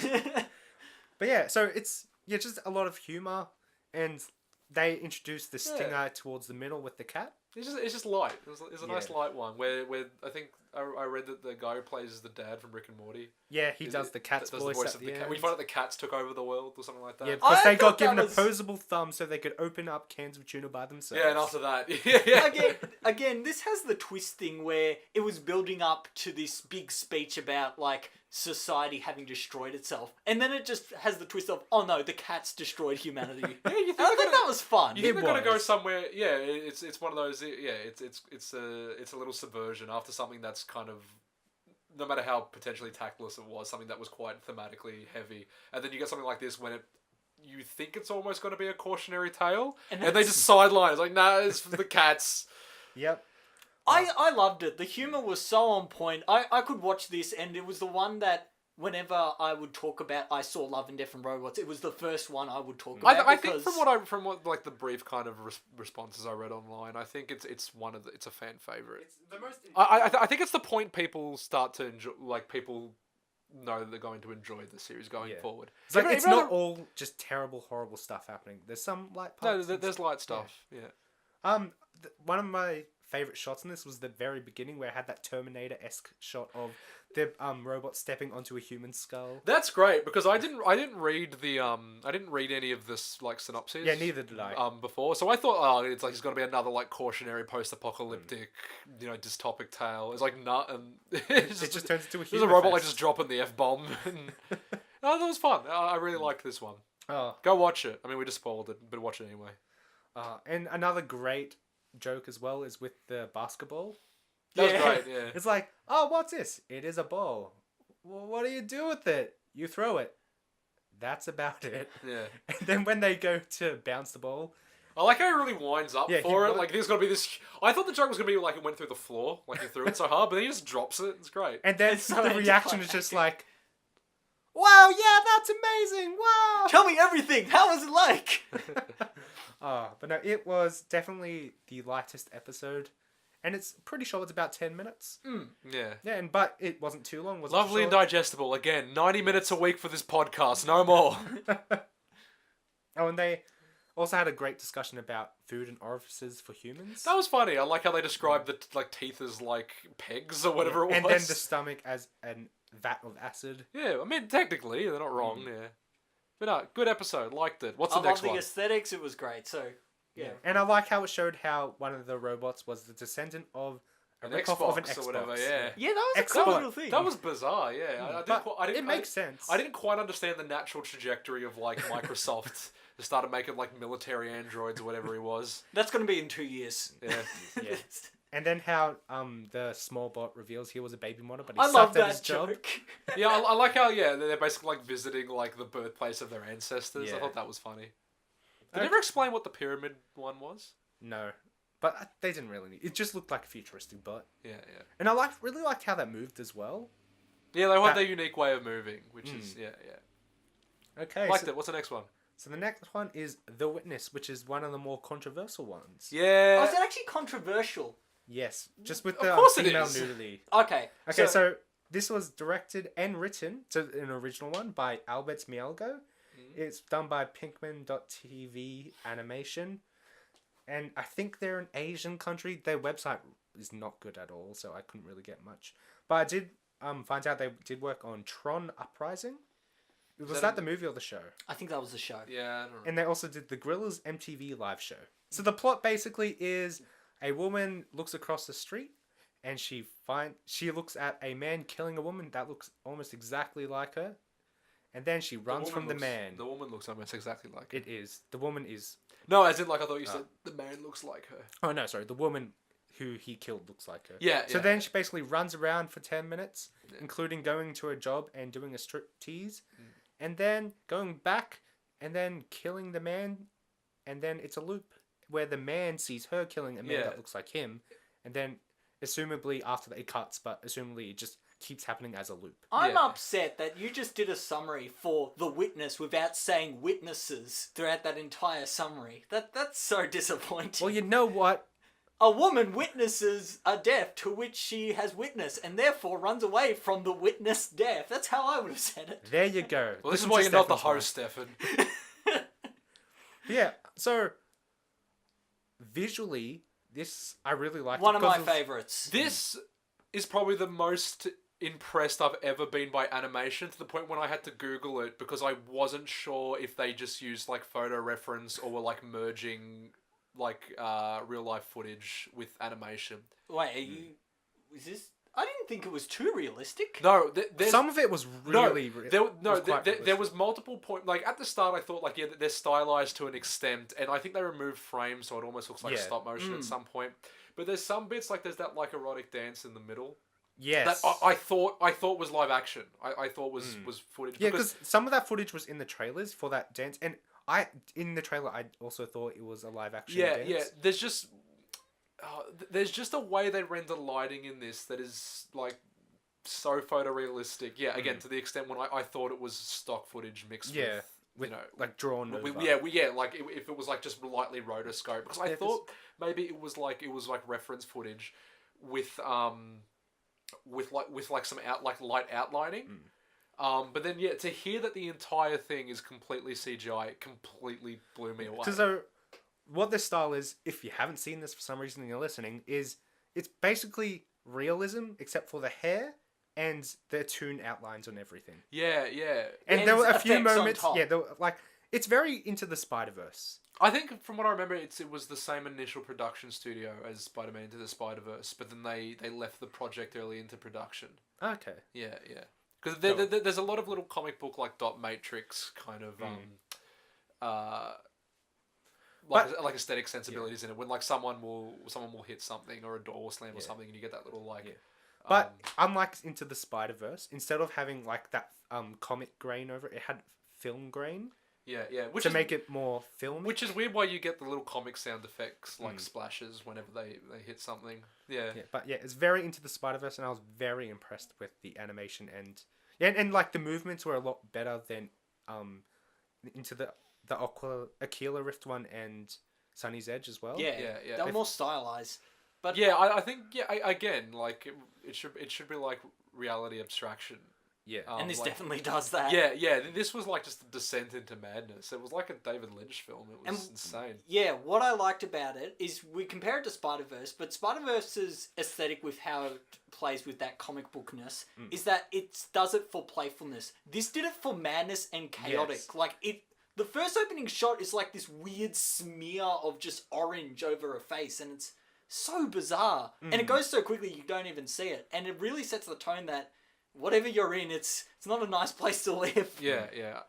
But yeah, so it's just a lot of humor, and they introduced the stinger towards the middle with the cat. It's just light. It's a nice light one where I think I read that the guy who plays the dad from Rick and Morty. Yeah, he does the cat's voice at the end. We find out the cats took over the world or something like that. Yeah, because they got given opposable thumbs so they could open up cans of tuna by themselves. Yeah, and after that, Again, this has the twist thing where it was building up to this big speech about like society having destroyed itself, and then it just has the twist of, oh no, the cats destroyed humanity. Yeah, you think I think that was fun. You think they're gonna go somewhere? Yeah, it's one of those. Yeah, it's a little subversion after something that's kind of, no matter how potentially tactless it was, something that was quite thematically heavy, and then you get something like this when you think it's almost going to be a cautionary tale, and they just sideline. It's like, nah, it's for the cats. Yep. I loved it. The humor was so on point. I could watch this, and it was the one that whenever I would talk about I Saw Love and Death and Robots, it was the first one I would talk about. I think from what like the brief kind of responses I read online, I think it's a fan favorite. It's the most. I think it's the point people start to enjoy, like people know that they're going to enjoy the series going forward. It's like it's not all just terrible, horrible stuff happening. There's some light parts. No, there's light stuff. Yeah. One of my favorite shots in this was the very beginning where it had that Terminator-esque shot of the robot stepping onto a human skull. That's great because I didn't read any of this like synopsis. Yeah, neither did I. Before, so I thought, it's like it's got to be another like cautionary post-apocalyptic, dystopic tale. It's like not, and it just turns into a human. There's a robot like just dropping the F-bomb. No, that was fun. I really liked this one. Go watch it. I mean, we just spoiled it, but watch it anyway. And another great joke as well is with the basketball. That was great, yeah. It's like, oh, what's this? It is a ball. Well, what do you do with it? You throw it. That's about it. Yeah. And then when they go to bounce the ball... I like how he really winds up for it. Like, there's got to be this... I thought the joke was going to be like it went through the floor. Like, he threw it so hard, but then he just drops it. It's great. And then the reaction is just like... Wow, yeah, that's amazing! Wow! Tell me everything! How was it like? But no, it was definitely the lightest episode. And it's pretty sure it's about 10 minutes. Yeah. Yeah, but it wasn't too long. Lovely and digestible. Again, 90 minutes a week for this podcast. No more. Oh, and they also had a great discussion about food and orifices for humans. That was funny. I like how they described the teeth as like pegs or whatever it was. And then the stomach as a vat of acid. Yeah, I mean, technically, they're not wrong, yeah. But no, good episode. Liked it. What's the next one? I love the aesthetics. It was great. So, yeah. And I like how it showed how one of the robots was the descendant of an Xbox or whatever, yeah. Yeah, that was a cool little thing. That was bizarre, yeah. It makes sense. I didn't quite understand the natural trajectory of, like, Microsoft started making, like, military androids or whatever he was. That's going to be in 2 years. Yeah. Yeah. And then how the small bot reveals he was a baby monitor, but he I love sucked at that his job. joke. Yeah, I like how, they're basically, like, visiting, like, the birthplace of their ancestors. Yeah. I thought that was funny. Did they ever explain what the pyramid one was? No. But they didn't really need... It just looked like a futuristic bot. Yeah, yeah. And I really liked how that moved as well. Yeah, they had their unique way of moving, which is... Yeah, yeah. Okay. Liked it. What's the next one? So the next one is The Witness, which is one of the more controversial ones. Yeah. Oh, is it actually controversial? Yes. Just with the female nudity. Okay. Okay, so this was directed and written, so an original one, by Albert Mielgo. It's done by Pinkman.tv Animation. And I think they're an Asian country. Their website is not good at all, so I couldn't really get much. But I did find out they did work on Tron Uprising. Was that the movie or the show? I think that was the show. Yeah, I don't know. And they also did the Gorillaz MTV live show. So the plot basically is a woman looks across the street and she looks at a man killing a woman that looks almost exactly like her. And then she runs from the man. The woman looks almost exactly like her. It is. The woman is... No, as in, like, I thought you said the man looks like her. Oh, no, sorry. The woman who he killed looks like her. Yeah. So yeah. then she basically runs around for 10 minutes, including going to a job and doing a striptease, and then going back and then killing the man, and then it's a loop where the man sees her killing a man that looks like him, and then assumably after that it cuts, but assumably it just keeps happening as a loop. I'm upset that you just did a summary for The Witness without saying witnesses throughout that entire summary. That's so disappointing. Well, you know what? A woman witnesses a death to which she has witnessed and therefore runs away from the witnessed death. That's how I would have said it. There you go. Well, this is Listen why to you're not the Stefan's host, Stefan. Yeah, so visually, this I really like. One of my favourites. This is probably the most impressed I've ever been by animation, to the point when I had to Google it because I wasn't sure if they just used like photo reference or were like merging like real life footage with animation. Wait, are you... Is this... I didn't think it was too realistic. No, Some of it was really... There was multiple point. Like at the start, I thought like they're stylized to an extent, and I think they removed frames, so it almost looks like stop motion at some point. But there's some bits like there's that like erotic dance in the middle. Yes. That I thought was live action. I thought was footage. Yeah, because some of that footage was in the trailers for that dance, and in the trailer I also thought it was a live action dance. Yeah. There's just a way they render lighting in this that is like so photorealistic. Yeah, again to the extent when I thought it was stock footage mixed with you know, like drawn over. Like if it was like just lightly rotoscope, because I thought maybe it was like reference footage with some light outlining. But then to hear that the entire thing is completely CGI, it completely blew me away. So what this style is, if you haven't seen this for some reason and you're listening, is it's basically realism except for the hair and the toon outlines on everything. Yeah. And there were a few effects on moments. top. Yeah, like it's very Into the Spider-Verse. I think from what I remember, it was the same initial production studio as Spider-Man Into the Spider-Verse, but then they left the project early into production. Okay. Yeah. Because there's a lot of little comic book like dot matrix kind of like aesthetic sensibilities in it. When like someone will hit something or a door slam or something, and you get that little like. Yeah. But unlike Into the Spider-Verse, instead of having like that comic grain over it, it had film grain. Yeah. To make it more filmy. Which is weird why you get the little comic sound effects like splashes whenever they hit something. Yeah. But it's very Into the Spider-Verse, and I was very impressed with the animation and like the movements were a lot better than into the Aquila Rift one and Sonnie's Edge as well. Yeah. They were more stylized. But yeah, I think again like it should be like reality abstraction. Yeah. And this definitely does that. Yeah. This was like just a descent into madness. It was like a David Lynch film. It was insane. Yeah, what I liked about it is we compare it to Spider-Verse, but Spider-Verse's aesthetic with how it plays with that comic bookness is that it does it for playfulness. This did it for madness and chaotic. Yes. Like the first opening shot is like this weird smear of just orange over a face, and it's so bizarre. And it goes so quickly you don't even see it. And it really sets the tone that whatever you're in, it's not a nice place to live. Yeah.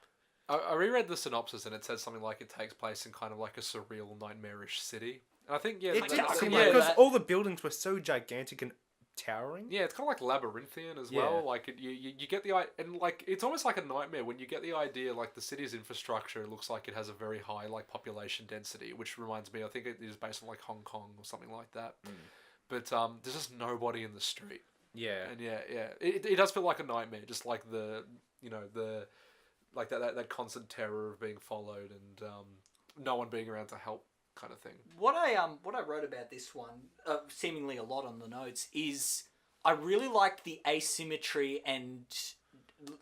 I reread the synopsis and it says something like it takes place in kind of like a surreal, nightmarish city. And I think It did that's seem like like because that. all the buildings were so gigantic and towering. Yeah, it's kind of like labyrinthian as well. Like you get the and like it's almost like a nightmare when you get the idea like the city's infrastructure looks like it has a very high like population density, which reminds me I think it is based on like Hong Kong or something like that. But there's just nobody in the street. Yeah. And it does feel like a nightmare, just like the like that constant terror of being followed and no one being around to help kind of thing. What I wrote about this one, seemingly a lot on the notes, is I really liked the asymmetry and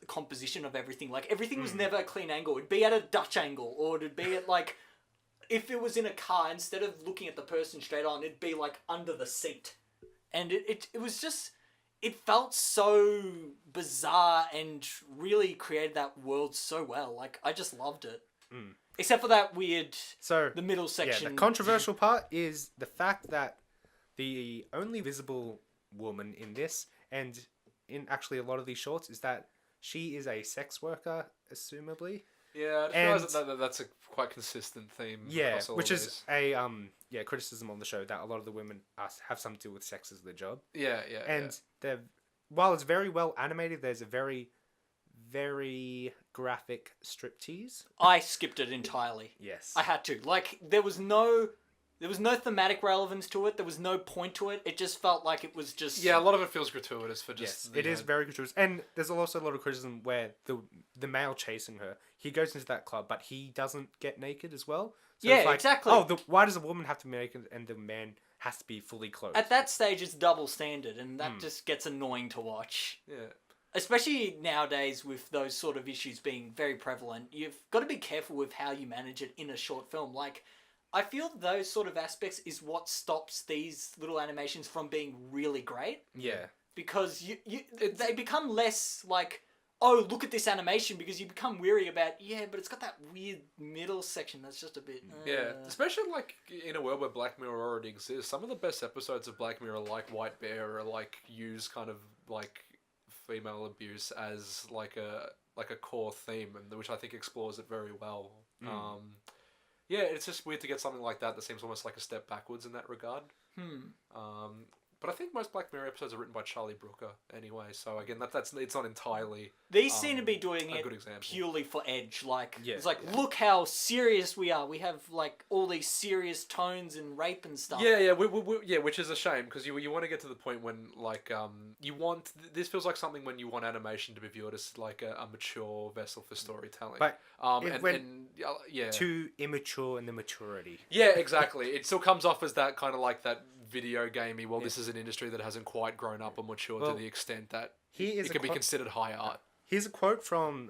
composition of everything. Like everything was never a clean angle. It'd be at a Dutch angle, or it'd be at like if it was in a car, instead of looking at the person straight on, it'd be like under the seat, and it was just. It felt so bizarre and really created that world so well. Like, I just loved it. Except for that weird... the middle section. Yeah, the controversial part is the fact that the only visible woman in this, and in actually a lot of these shorts, is that she is a sex worker, assumably. Yeah, I just And- realised that's a quite consistent theme. Yeah, across all which of is these. a criticism on the show that a lot of the women have something to do with sex as their job. Yeah, yeah, And while it's very well animated, there's a very, very graphic striptease. I skipped it entirely. Yes. I had to. Like, there was no thematic relevance to it. There was no point to it. It just felt like it was just... yeah. A lot of it feels gratuitous for just. Yes, it is very gratuitous. And there's also a lot of criticism where the male chasing her, he goes into that club, but he doesn't get naked as well. So Yeah, it's like, exactly. Oh, why does a woman have to be naked and the man has to be fully clothed? At that stage, it's double standard, and that just gets annoying to watch. Yeah. Especially nowadays with those sort of issues being very prevalent, you've got to be careful with how you manage it in a short film. Like, I feel those sort of aspects is what stops these little animations from being really great. Yeah. Because they become less like, oh, look at this animation, because you become weary about, yeah, but it's got that weird middle section that's just a bit... Yeah, especially like in a world where Black Mirror already exists. Some of the best episodes of Black Mirror, like White Bear, are like use kind of like female abuse as like a core theme, and which I think explores it very well. Yeah, it's just weird to get something like that seems almost like a step backwards in that regard. But I think most Black Mirror episodes are written by Charlie Brooker anyway. So again, that's it's not entirely. These seem to be doing a it good example. purely for edge. Like, Yeah, it's like, look how serious we are. We have like all these serious tones and rape and stuff. Yeah, yeah, which is a shame because you want to get to the point when like you want this feels like something when you want animation to be viewed as like a mature vessel for storytelling. But it and, went and yeah, too immature in the maturity. yeah, exactly. It still comes off as that kind of like that video gamey. Well, this is an industry that hasn't quite grown up or matured to the extent that it can be considered high art. Here's a quote from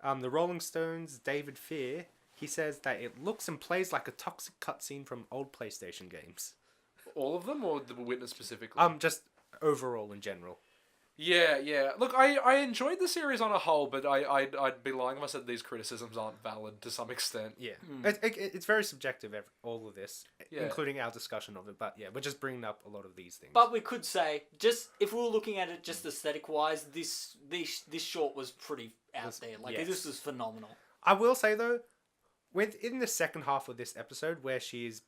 the Rolling Stones' David Fear. He says that it looks and plays like a toxic cutscene from old PlayStation games. All of them, or the Witness specifically? Just overall in general. Yeah, yeah. Look, I enjoyed the series on a whole, but I'd be lying if I said these criticisms aren't valid to some extent. Yeah, it's very subjective. All of this, including our discussion of it. But yeah, we're just bringing up a lot of these things. But we could say, just if we were looking at it just aesthetic wise, this short was pretty out there. Like, this was phenomenal. I will say though, within the second half of this episode, where she's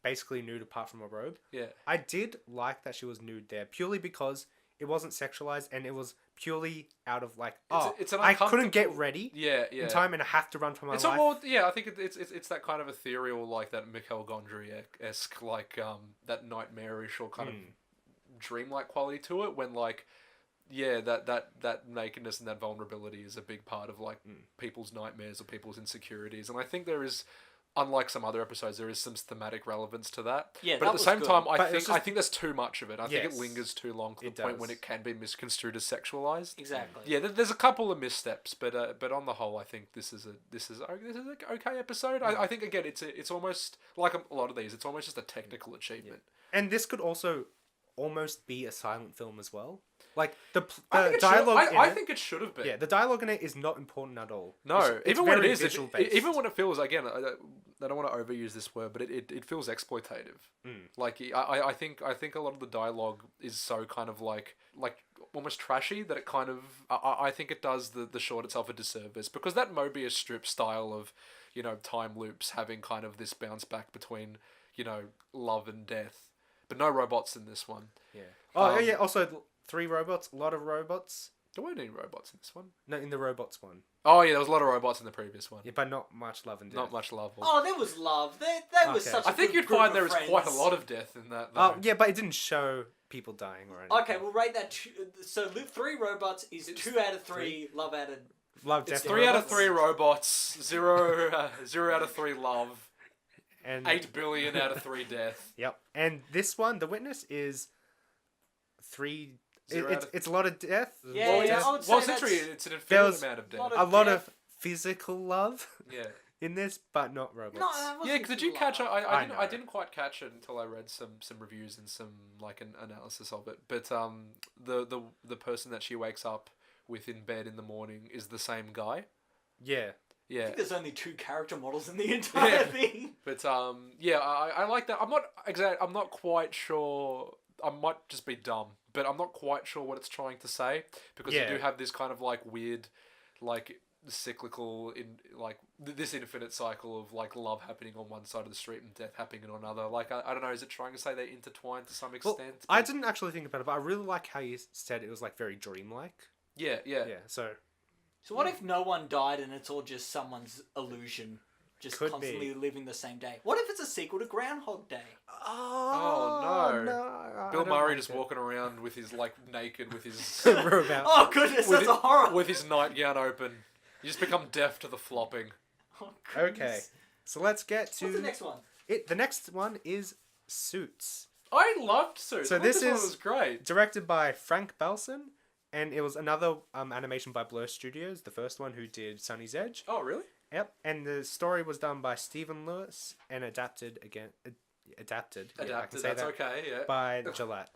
basically nude apart from a robe, I did like that she was nude there purely because it wasn't sexualized and it was purely out of like, it's an I couldn't get ready in time and I have to run for my life. Well, yeah, I think it's that kind of ethereal, like that Mikhail Gondry-esque, like that nightmarish or kind of dreamlike quality to it. When like, yeah, that nakedness and that vulnerability is a big part of like people's nightmares or people's insecurities, and I think there is. Unlike some other episodes, there is some thematic relevance to that. Yeah, but at the same time, I think there's too much of it. I think it Yes. lingers too long to the It point does. when it can be misconstrued as sexualized. Exactly. Yeah, there's a couple of missteps, but on the whole, I think this is an okay episode. I think again, it's almost like a lot of these. It's almost just a technical achievement. And this could also almost be a silent film as well. Like the I think dialogue. I think it should have been. Yeah, the dialogue in it is not important at all. No, It's even when it very is, visual-based. even when it feels again, I don't want to overuse this word, but it feels exploitative. Like I think a lot of the dialogue is so kind of like almost trashy that it kind of I think it does the short itself a disservice, because that Mobius strip style of time loops having kind of this bounce back between love and death, but no robots in this one. Yeah. Oh yeah. Also, 3 robots. A lot of robots. There weren't any robots in this one. No, in the robots one. Oh yeah, there was a lot of robots in the previous one. Yeah, but not much love and death. Not much love. Oh, there was love. There was Okay. such a I think good you'd group find of there is friends. quite a lot of death in that. Though. Oh yeah, but it didn't show people dying or anything. Okay, we'll rate that. So 3 robots is 2 out of 3 love added. Love, It's death, 3 out of robots. 3 robots, 0 out of 3 love, and 8 billion out of 3 death. Yep. And this one, The Witness, is 3. Zero out of- It's a lot of death. Yeah, Well, yeah, it's, I would say well, essentially, that's- it's an There infinite was amount of death. lot A lot death. of physical love Yeah. in this, but not robots. No, that wasn't Yeah, did you catch it? love. I know. didn't quite catch it until I read some reviews and some like an analysis of it. But the person that she wakes up with in bed in the morning is the same guy. Yeah. I Yeah. think there's only 2 character models in the entire Yeah. thing. But yeah, I like that. I'm not quite sure. I might just be dumb, but I'm not quite sure what it's trying to say, because Yeah. you do have this kind of like weird, like cyclical in like this infinite cycle of like love happening on one side of the street and death happening on another. Like I don't know, is it trying to say they intertwined to some extent? Well, I didn't actually think about it, but I really like how you said it was like very dreamlike. Yeah. Yeah. So what if no one died and it's all just someone's illusion, just Could constantly living the same day? What if it's a sequel to Groundhog Day? Oh, no. I Bill don't Murray like just it. walking around with his like naked with his Robot. Oh goodness, with that's a horror. with his nightgown open. You just become deaf to the flopping. Oh, Okay, goodness. so let's get to What's the next one? it. The next one is Suits, I loved Suits. So I thought this one is- was great. directed by Frank Belson, and it was another animation by Blur Studios, the first one who did Sunny's Edge. Oh really? Yep, and the story was done by Stephen Lewis and adapted again. Adapted. Yeah, I can Adapted. say That's that, okay. Yeah. by Gillette.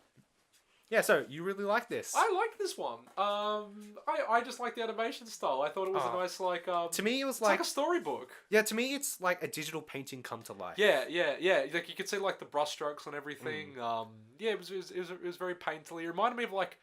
Yeah, so you really like this? I liked this one. I just like the animation style. I thought it was a Oh. nice like To me, it was it's like like a storybook. yeah. To me, it's like a digital painting come to life. Yeah. Like you could see like the brushstrokes on everything. Yeah, it was very painterly. It reminded me of like,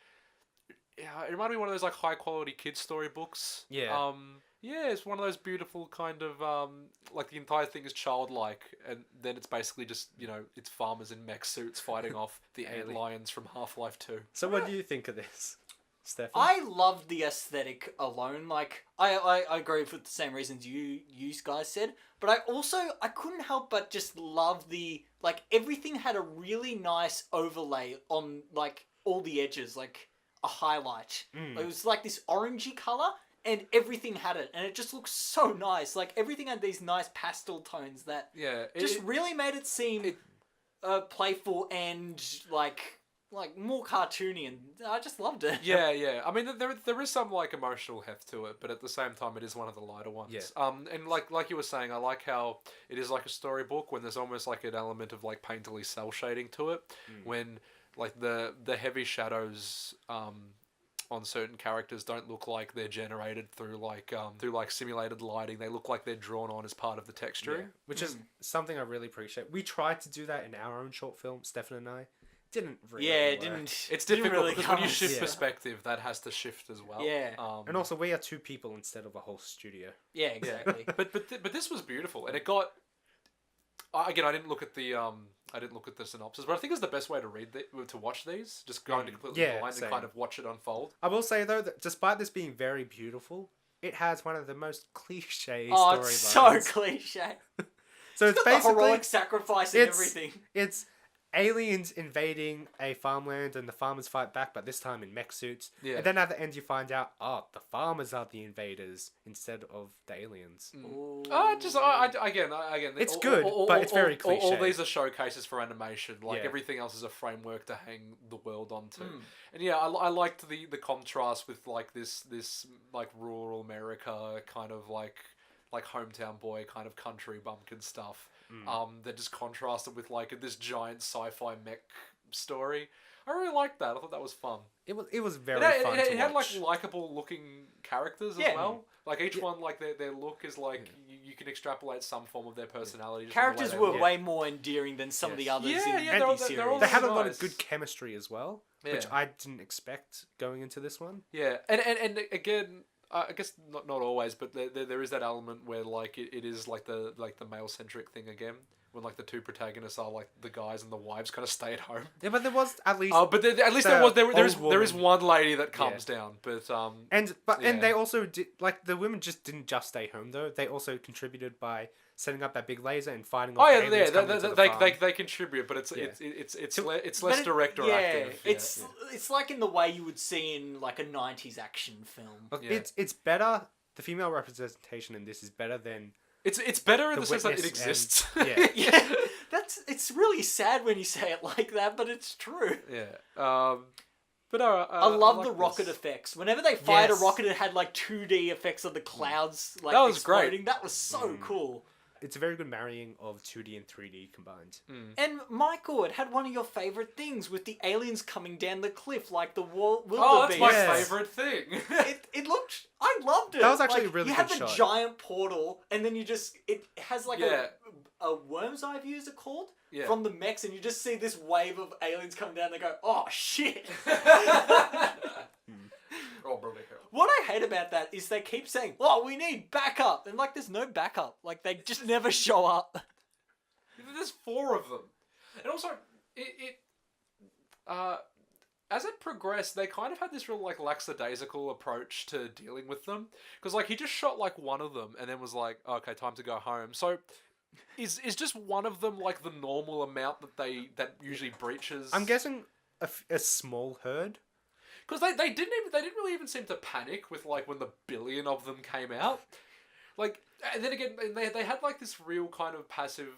yeah, it reminded me of one of those like high quality kids storybooks. Yeah. Yeah, it's one of those beautiful kind of like the entire thing is childlike, and then it's basically just it's farmers in mech suits fighting off the ant lions from Half-Life 2. So what do you think of this, Stefan? I loved the aesthetic alone. Like I agree with the same reasons you guys said, but I couldn't help but just love the like everything had a really nice overlay on like all the edges, like a highlight. It was like this orangey color. And everything had it, and it just looks so nice. Like everything had these nice pastel tones that just really made it seem playful and like more cartoony, and I just loved it. Yeah. I mean, there is some like emotional heft to it, but at the same time, it is one of the lighter ones. Yeah. And like you were saying, I like how it is like a storybook when there's almost like an element of like painterly cell shading to it, when like the heavy shadows on certain characters don't look like they're generated through like simulated lighting. They look like they're drawn on as part of the texturing. Yeah, which is something I really appreciate. We tried to do that in our own short film, Stefan and I. Didn't really it work. didn't. It's didn't difficult really because when you come. shift Yeah. perspective, that has to shift as well. Yeah. And also, we are two people instead of a whole studio. Yeah, exactly. But this was beautiful, and it got. Again, I didn't look at the synopsis, but I think it's the best way to watch these. Just going to completely blind same. and kind of watch it unfold. I will say though that despite this being very beautiful, it has one of the most cliche Oh, storylines. it's so cliche. So it's Got the basically heroic sacrifice and it's- everything. it's aliens invading a farmland and the farmers fight back, but this time in mech suits. Yeah. And then at the end you find out, the farmers are the invaders instead of the aliens. Ooh. Again, It's good, but it's very all cliche. these are showcases for animation. Like Yeah. everything else is a framework to hang the world onto. And yeah, I liked the contrast with like this like rural America kind of like hometown boy kind of country bumpkin stuff. That just contrasted with like this giant sci-fi mech story. I really liked that. I thought that was fun. It was very It fun to had like watch. likable looking characters as Yeah. well. Like each one, like their look is like you can extrapolate some form of their personality. Just from the way Characters they were look. way more endearing than some of the Yes. others Yeah, in yeah, the they're all- series. they're all They had a lot nice. of good chemistry as well, which Yeah. I didn't expect going into this one. Yeah, and again, I guess not always, but there is that element where like it is like the male centric thing again. When like the two protagonists are like the guys and the wives kind of stay at home. Yeah, but there was at least But at least the there is old one lady that calms down, but and yeah. they also did like the women didn't just stay home though. They also contributed by setting up that big laser and fighting off. oh the yeah, aliens coming into the farm. they contribute, but it's Yeah. it's But less it- direct or yeah, active. It's like in the way you would see in like a 90s action film. Look, Yeah. it's better. The female representation in this is better than It's better in The the sense that it Witness and- exists. yeah. Yeah, it's really sad when you say it like that, but it's true. Yeah. But I love like the rocket this. effects. Whenever they fired Yes. a rocket, it had like 2D effects of the clouds like That was great. exploding. That was so cool. it's a very good marrying of 2D and 3D combined. And Michael, it had one of your favorite things with the aliens coming down the cliff, like the wildebeest. Oh, that's my Yes. favorite thing. It looked. I loved it. That was actually like, a really You had good the shot. giant portal, and then it has like Yeah. a worm's eye view, is it called? Yeah. From the mechs, and you just see this wave of aliens coming down. They go, oh shit. Oh, brother. What I hate about that is they keep saying, "Oh, we need backup," and like, there's no backup. Like, they just never show up. There's 4 of them, and also as it progressed, they kind of had this real like lackadaisical approach to dealing with them, because like he just shot like one of them and then was like, okay, time to go home. So is just one of them like the normal amount that usually breaches? I'm guessing a small herd. Because they didn't really even seem to panic with like when the billion of them came out. Like, and then again, they had like this real kind of passive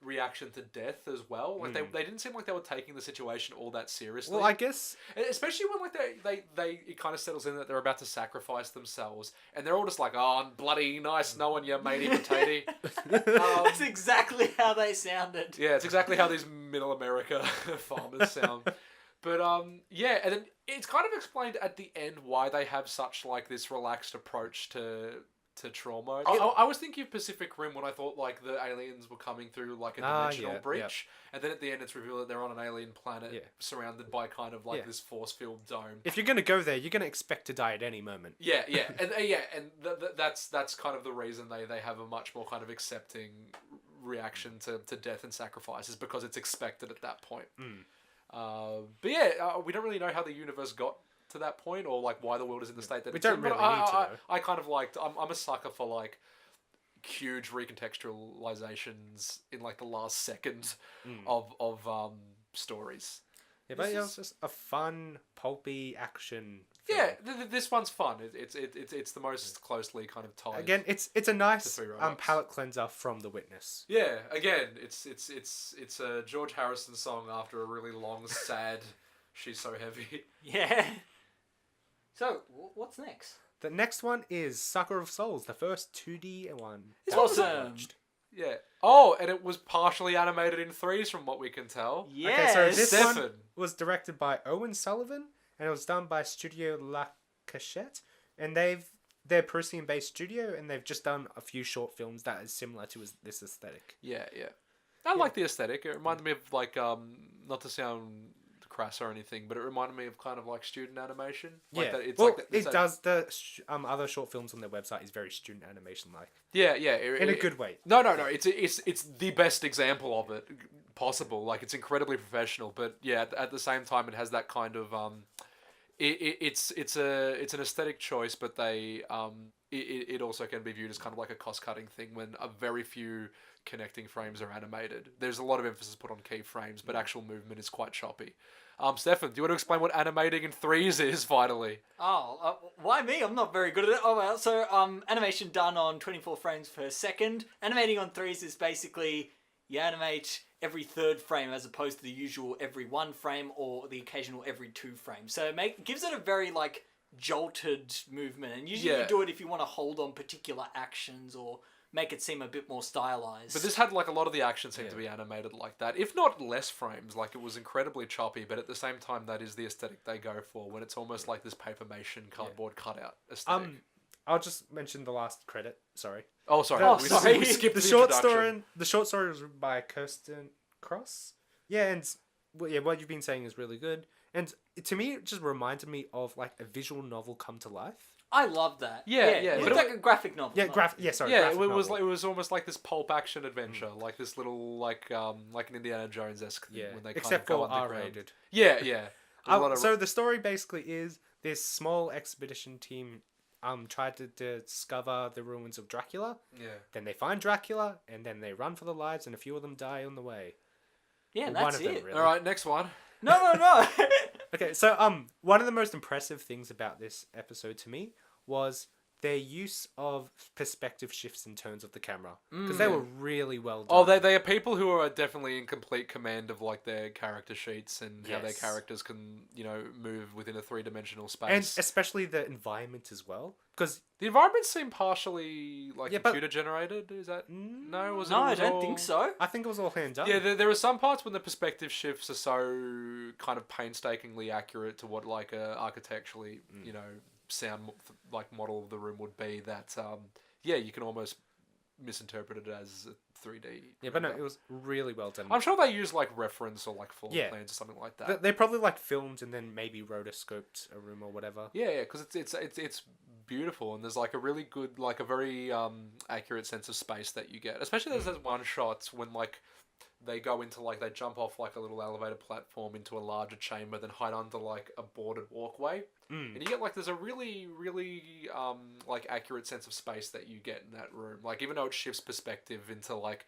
reaction to death as well. Like they didn't seem like they were taking the situation all that seriously. Well, I guess, especially when like they it kind of settles in that they're about to sacrifice themselves, and they're all just like, "Oh, I'm bloody nice knowing you, matey potato." That's exactly how they sounded. Yeah, it's exactly how these Middle America farmers sound. But yeah, and then it's kind of explained at the end why they have such like this relaxed approach to trauma. I was thinking of Pacific Rim when I thought like the aliens were coming through like a dimensional breach, and then at the end it's revealed that they're on an alien planet surrounded by kind of like this force field dome. If you're gonna go there, you're gonna expect to die at any moment. Yeah, and that's kind of the reason they have a much more kind of accepting reaction to death and sacrifice, is because it's expected at that point. But yeah, we don't really know how the universe got to that point, or like why the world is in the state that we it's don't in. really But need to know. I kind of liked. I'm a sucker for like huge recontextualizations in like the last second of stories. Yeah, but it was just a fun, pulpy action film. Yeah, this one's fun. It's the most closely kind of tied. Again, it's a nice Three Robots. palate cleanser from The Witness. Yeah, again, it's a George Harrison song after a really long, sad "She's So Heavy." Yeah. So, what's next? The next one is Sucker of Souls, the first 2D one. It's that we awesome. watched. Yeah. Oh, and it was partially animated in 3s from what we can tell. Yes. Okay, so this Stefan. one was directed by Owen Sullivan, and it was done by Studio La Cachette, and they're a Parisian-based studio, and they've just done a few short films that is similar to this aesthetic. Yeah. I like the aesthetic. It reminded me of like not to sound crass or anything, but it reminded me of kind of like student animation. Like that, it's well, like that, it does. The other short films on their website is very student animation like. Yeah. In a good way. No. It's the best example of it possible. Like, it's incredibly professional, but yeah, at the same time, it has that kind of it's an aesthetic choice, but it also can be viewed as kind of like a cost cutting thing when a very few connecting frames are animated. There's a lot of emphasis put on key frames, but actual movement is quite choppy. Stefan, do you want to explain what animating in 3s is, finally? Why me? I'm not very good at it. Oh well, so animation done on 24 frames per second. Animating on 3s is basically you animate every third frame as opposed to the usual every 1 frame or the occasional every 2 frames. So it gives it a very like jolted movement, and usually you do it if you want to hold on particular actions or make it seem a bit more stylized. But this had like a lot of the action seemed to be animated like that, if not less frames. Like, it was incredibly choppy, but at the same time, that is the aesthetic they go for when it's almost like this paper mache cardboard cutout aesthetic. I'll just mention the last credit. Sorry. Oh, sorry. Sorry. We skipped The the short introduction. story. The short story was written by Kirsten Cross. Yeah, and what you've been saying is really good. And to me, it just reminded me of like a visual novel come to life. I love that. Yeah. It looked like a graphic novel. Yeah, not- graphic It novel. was almost like this pulp action adventure, like this little like an Indiana Jones esque thing when they except kind of for go underground. R-rated. Yeah. So the story basically is this small expedition team tried to discover the ruins of Dracula. Yeah. Then they find Dracula, and then they run for their lives, and a few of them die on the way. Yeah, Well, that's one of them, it. really. All right, next one. No. Okay, so one of the most impressive things about this episode to me was their use of perspective shifts and turns of the camera, because they were really well done. Oh, they are people who are definitely in complete command of like their character sheets and how their Yes. characters can move within a 3-dimensional and space. especially the environment as well, because The environments seem partially like Yeah, but- computer generated. Is that no? Was it No, I was don't all- think so. I think it was all hand done. Yeah, there are some parts when the perspective shifts are so kind of painstakingly accurate to what like a architecturally sound like model of the room would be that you can almost misinterpret it as a 3D. Yeah, but no, render. it was really well done. I'm sure they use like reference or like floor Yeah. plans or something like that. They probably like filmed and then maybe rotoscoped a room or whatever. Yeah, because it's beautiful, and there's like a really good, like a very accurate sense of space that you get. Especially there's those one shots when like they go into like they jump off like a little elevator platform into a larger chamber, then hide under like a boarded walkway, and you get like there's a really like accurate sense of space that you get in that room. Like even though it shifts perspective into like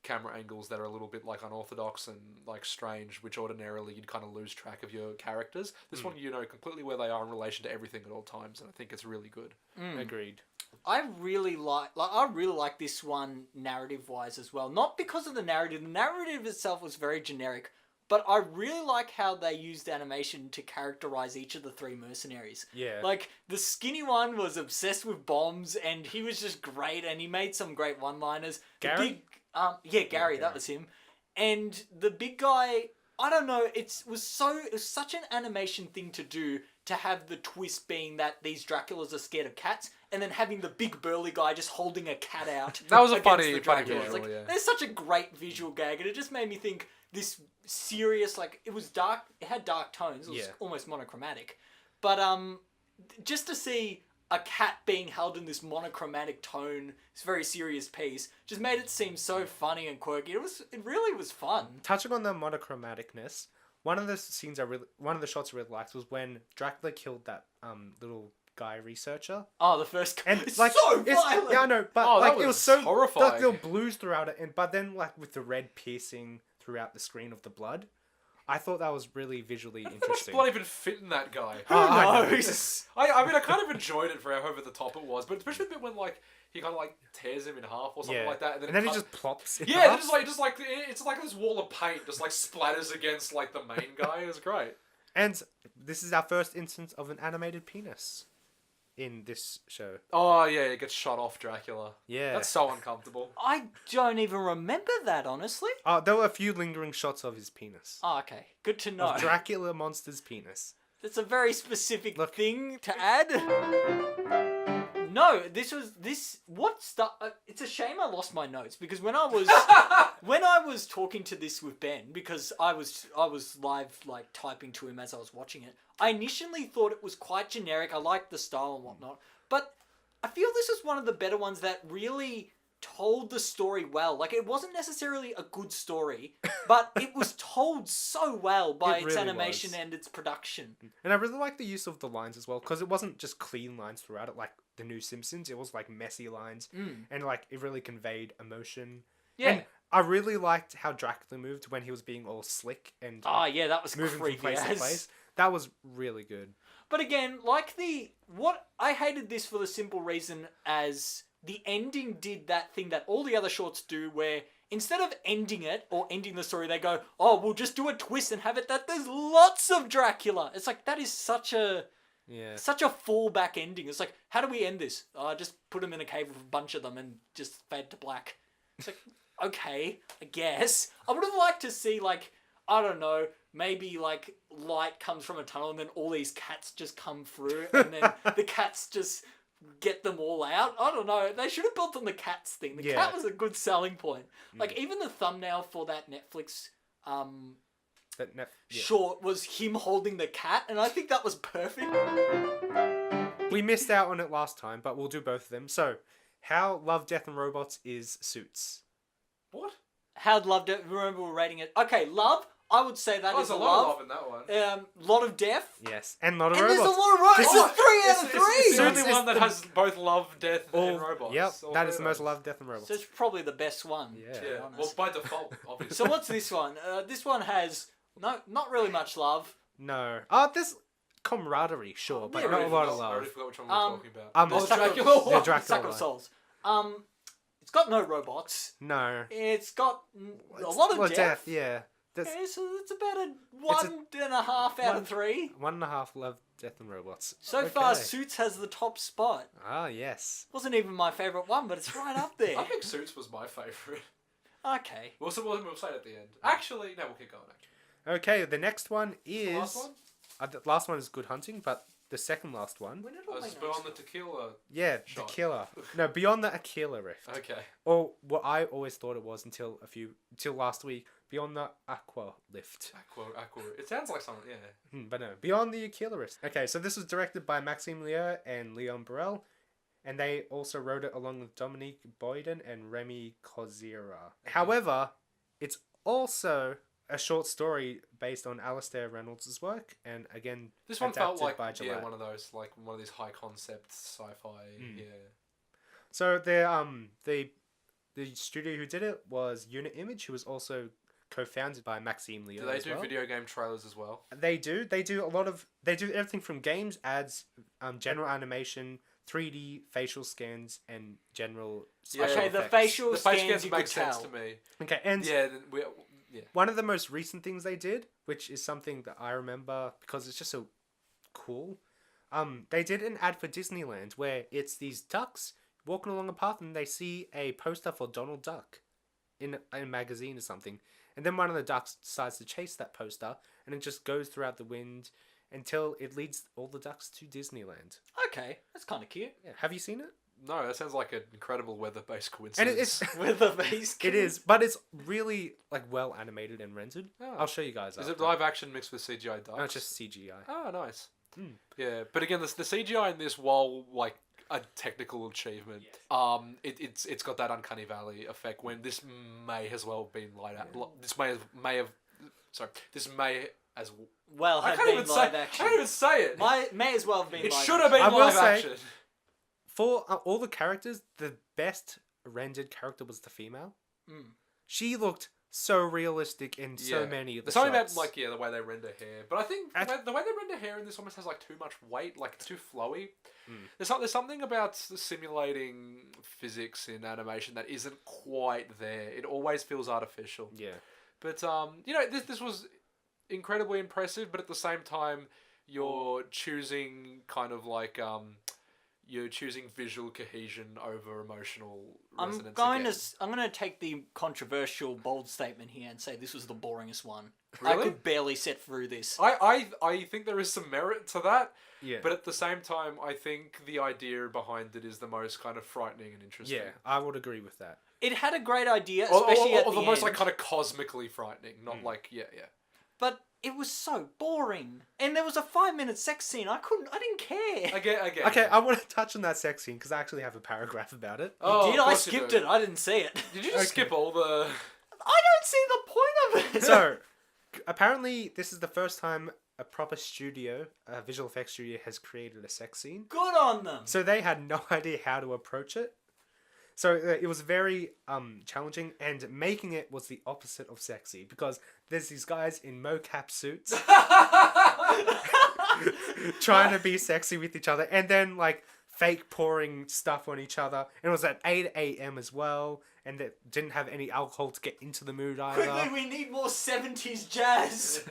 camera angles that are a little bit like unorthodox and like strange, which ordinarily you'd kind of lose track of your characters. This one, you know completely where they are in relation to everything at all times, and I think it's really good. Agreed. I really like this one narrative wise as well. Not because of the narrative. The narrative itself was very generic, but I really like how they used animation to characterize each of the three mercenaries. Yeah. Like the skinny one was obsessed with bombs, and he was just great, and he made some great one-liners. Gary? Gary, that was him. And the big guy, I don't know, it was such an animation thing to do, to have the twist being that these Draculas are scared of cats, and then having the big burly guy just holding a cat out. That was a against funny the visual, Draculas. Like, yeah. there's such a great visual gag, and it just made me think this serious, like, it was dark, it had dark tones, it was almost monochromatic, but just to see a cat being held in this monochromatic tone, this very serious piece, just made it seem so funny and quirky. It really was fun. Touching on the monochromaticness, one of the shots I really liked was when Dracula killed that little guy researcher. Oh, the first And it's like so violent. Yeah, I know, but Oh, that like it was was so horrifying. Like, there were blues throughout it, but then like with the red piercing throughout the screen of the blood, I thought that was really visually How much interesting. blood even fit in that guy? Who I know. knows? I mean, I kind of enjoyed it for how over the top it was, but especially the bit when like he kind of like tears him in half or something like that, and then it he just plops. in yeah, half. just like it's like this wall of paint just like splatters against like the main guy. It was great. And this is our first instance of an animated penis in this show. Oh yeah, it gets shot off Dracula. Yeah. That's so uncomfortable. I don't even remember that, honestly. There were a few lingering shots of his penis. Oh, okay. Good to know. Of Dracula monster's penis. That's a very specific Look. thing to add. No, it's a shame I lost my notes, because when I was talking to this with Ben, because I was live like typing to him as I was watching it, I initially thought it was quite generic. I liked the style and whatnot, but I feel this is one of the better ones that really told the story well. Like, it wasn't necessarily a good story, but it was told so well by It its really animation was. and its production. And I really like the use of the lines as well, because it wasn't just clean lines throughout it like the new Simpsons. It was like messy lines, and like it really conveyed emotion. Yeah. And I really liked how Dracula moved when he was being all slick and Oh yeah, that was moving creepy from place to as. place. That was really good. But again, I hated this for the simple reason as the ending did that thing that all the other shorts do, where instead of ending it or ending the story, they go, "Oh, we'll just do a twist and have it that there's lots of Dracula." It's like, that is such a fallback ending. It's like, how do we end this? Just put them in a cave with a bunch of them and just fade to black. It's like, okay, I guess. I would have liked to see, like, I don't know, maybe like light comes from a tunnel and then all these cats just come through and then the cats just get them all out. I don't know. They should have built on the cats thing. The cat was a good selling point. Like, even the thumbnail for that Netflix short was him holding the cat, and I think that was perfect. We missed out on it last time, but we'll do both of them. So, how Love, Death and Robots is Suits. What? How'd Love Death? Remember we're rating it. Okay, Love. I would say that is There's a a lot love. of love in that one. Lot of Death. Yes, and not a And robots. there's a lot of robots. This This is- is 3 out of 3. It's the only Suits one is that the- has both love, death, and robots. Yep, All that three is the of most those. Love, Death and Robots. So it's probably the best one. Yeah. to be Yeah, honest. well, by default, obviously. So what's this one? This one has not really much love. No. There's camaraderie, sure, but Yeah, not a lot of I already love. forgot which one we were talking about. The The Sack of- Dracula one. The Dracula Sack of one. Souls. It's got no robots. No. It's got a lot of death. Yeah. That's Okay, so it's about a 1.5 out of 3. 1.5 Love, Death and Robots. So far, Okay. Suits has the top spot. Ah, yes. Wasn't even my favourite one, but it's right up there. I think Suits was my favourite. Okay. We'll say it at the end. Actually, no, we'll keep going. Okay, the next one The is... last one? The last one is Good Hunting, but the second last one. When did I all my was notes on the go? tequila. Yeah, Shot. tequila. No, beyond the Aquila Rift. Okay. Or what I always thought it was until last week. Beyond the Aquila Rift. Aqua. It sounds like something. Yeah. But no, beyond the Aquila Rift. Okay, so this was directed by Maxime Leo and Leon Burrell, and they also wrote it along with Dominique Boyden and Remy Kozira. However, it's also a short story based on Alastair Reynolds' work, and again, This one felt adapted like by Gillette. one of those one of these high concept sci-fi. Yeah. So the studio who did it was Unit Image, who was also co-founded by Maxime Leo. Do they as do well. video game trailers as well? They do. They do everything from games, ads, general animation, 3D facial scans, and general special Okay, the effects. facial The face scans scans you make could sense tell. to me. Okay, and Yeah. one of the most recent things they did, which is something that I remember because it's just so cool. They did an ad for Disneyland where it's these ducks walking along a path and they see a poster for Donald Duck in a magazine or something. And then one of the ducks decides to chase that poster, and it just goes throughout the wind until it leads all the ducks to Disneyland. Okay, that's kind of cute. Yeah. Have you seen it? No, that sounds like an incredible weather-based And coincidence. it's With the base. it is, but it's really like well animated and rendered. Oh. I'll show you guys. Is after. it live action mixed with CGI ducks? No, it's just CGI. Oh, nice. Mm. Yeah, but again, the CGI in this, while like a technical achievement, it's got that uncanny valley effect. When this may as well have been light out. This may as Well, I have can't been even live say. action. I can't even say it. May as well have been It live should have action. been I will live say- action. For all the characters, the best rendered character was the female. Mm. She looked so realistic in so many of the There's something shots. about the way they render hair, but I think the way they render hair in this almost has like too much weight, like it's too flowy. There's something about simulating physics in animation that isn't quite there. It always feels artificial. Yeah. But this was incredibly impressive, but at the same time, you're choosing kind of like you're choosing visual cohesion over emotional resonance. I'm going to take the controversial bold statement here and say this was the boringest one. Really? I could barely sit through this. I think there is some merit to that, Yeah. but at the same time, I think the idea behind it is the most kind of frightening and interesting. Yeah, I would agree with that. It had a great idea, Or especially at the the most end, like kind of cosmically frightening, not like yeah. but it was so boring. And there was a 5-minute sex scene. I didn't care. Again. Okay, I want to touch on that sex scene because I actually have a paragraph about it. Oh, Did of I course you skipped do. it? I didn't see it. Did you just skip all the? I don't see the point of it. So, apparently, this is the first time a proper studio, a visual effects studio, has created a sex scene. Good on them. So they had no idea how to approach it. So it was very challenging, and making it was the opposite of sexy because there's these guys in mocap suits trying to be sexy with each other, and then like fake pouring stuff on each other. And it was at 8 a.m. as well, and it didn't have any alcohol to get into the mood either. Quickly, we need more 70s jazz.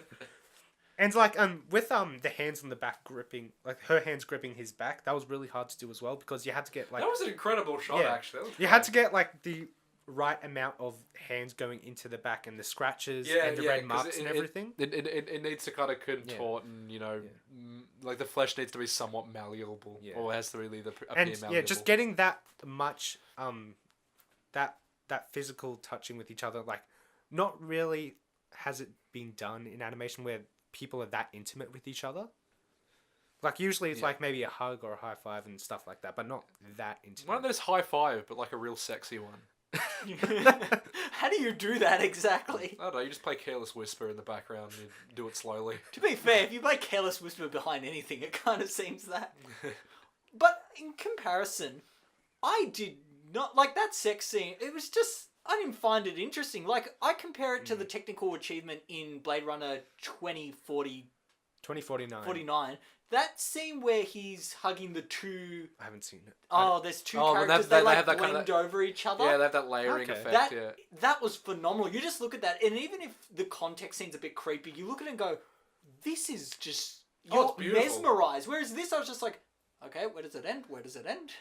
And like with the hands on the back gripping, like her hands gripping his back, that was really hard to do as well because you had to get like That was an incredible shot, Yeah. actually. That was you had to get like the right amount of hands going into the back and the scratches and the red 'cause marks and everything. It needs to kind of contort and like the flesh needs to be somewhat malleable, Yeah. or it has to really appear And malleable. yeah, just getting that much that physical touching with each other, like not really has it been done in animation where people are that intimate with each other. Like usually it's like maybe a hug or a high five and stuff like that, but not that intimate. One of those high five, but like a real sexy one. How do you do that exactly? I don't know. You just play Careless Whisper in the background and you do it slowly. To be fair, if you play Careless Whisper behind anything, it kind of seems that. But in comparison, I did not like that sex scene. It was just, I didn't find it interesting. Like, I compare it to the technical achievement in Blade Runner 2049. 49. That scene where he's hugging the two... I haven't seen it. Oh, there's two Oh, but characters. they They have that kind blend of- over each other. Yeah, they have that layering Okay. effect. That was phenomenal. You just look at that, and even if the context seems a bit creepy, you look at it and go, "This is just you're it's beautiful. mesmerized." Whereas this, I was just like, "Okay, where does it end? Where does it end?"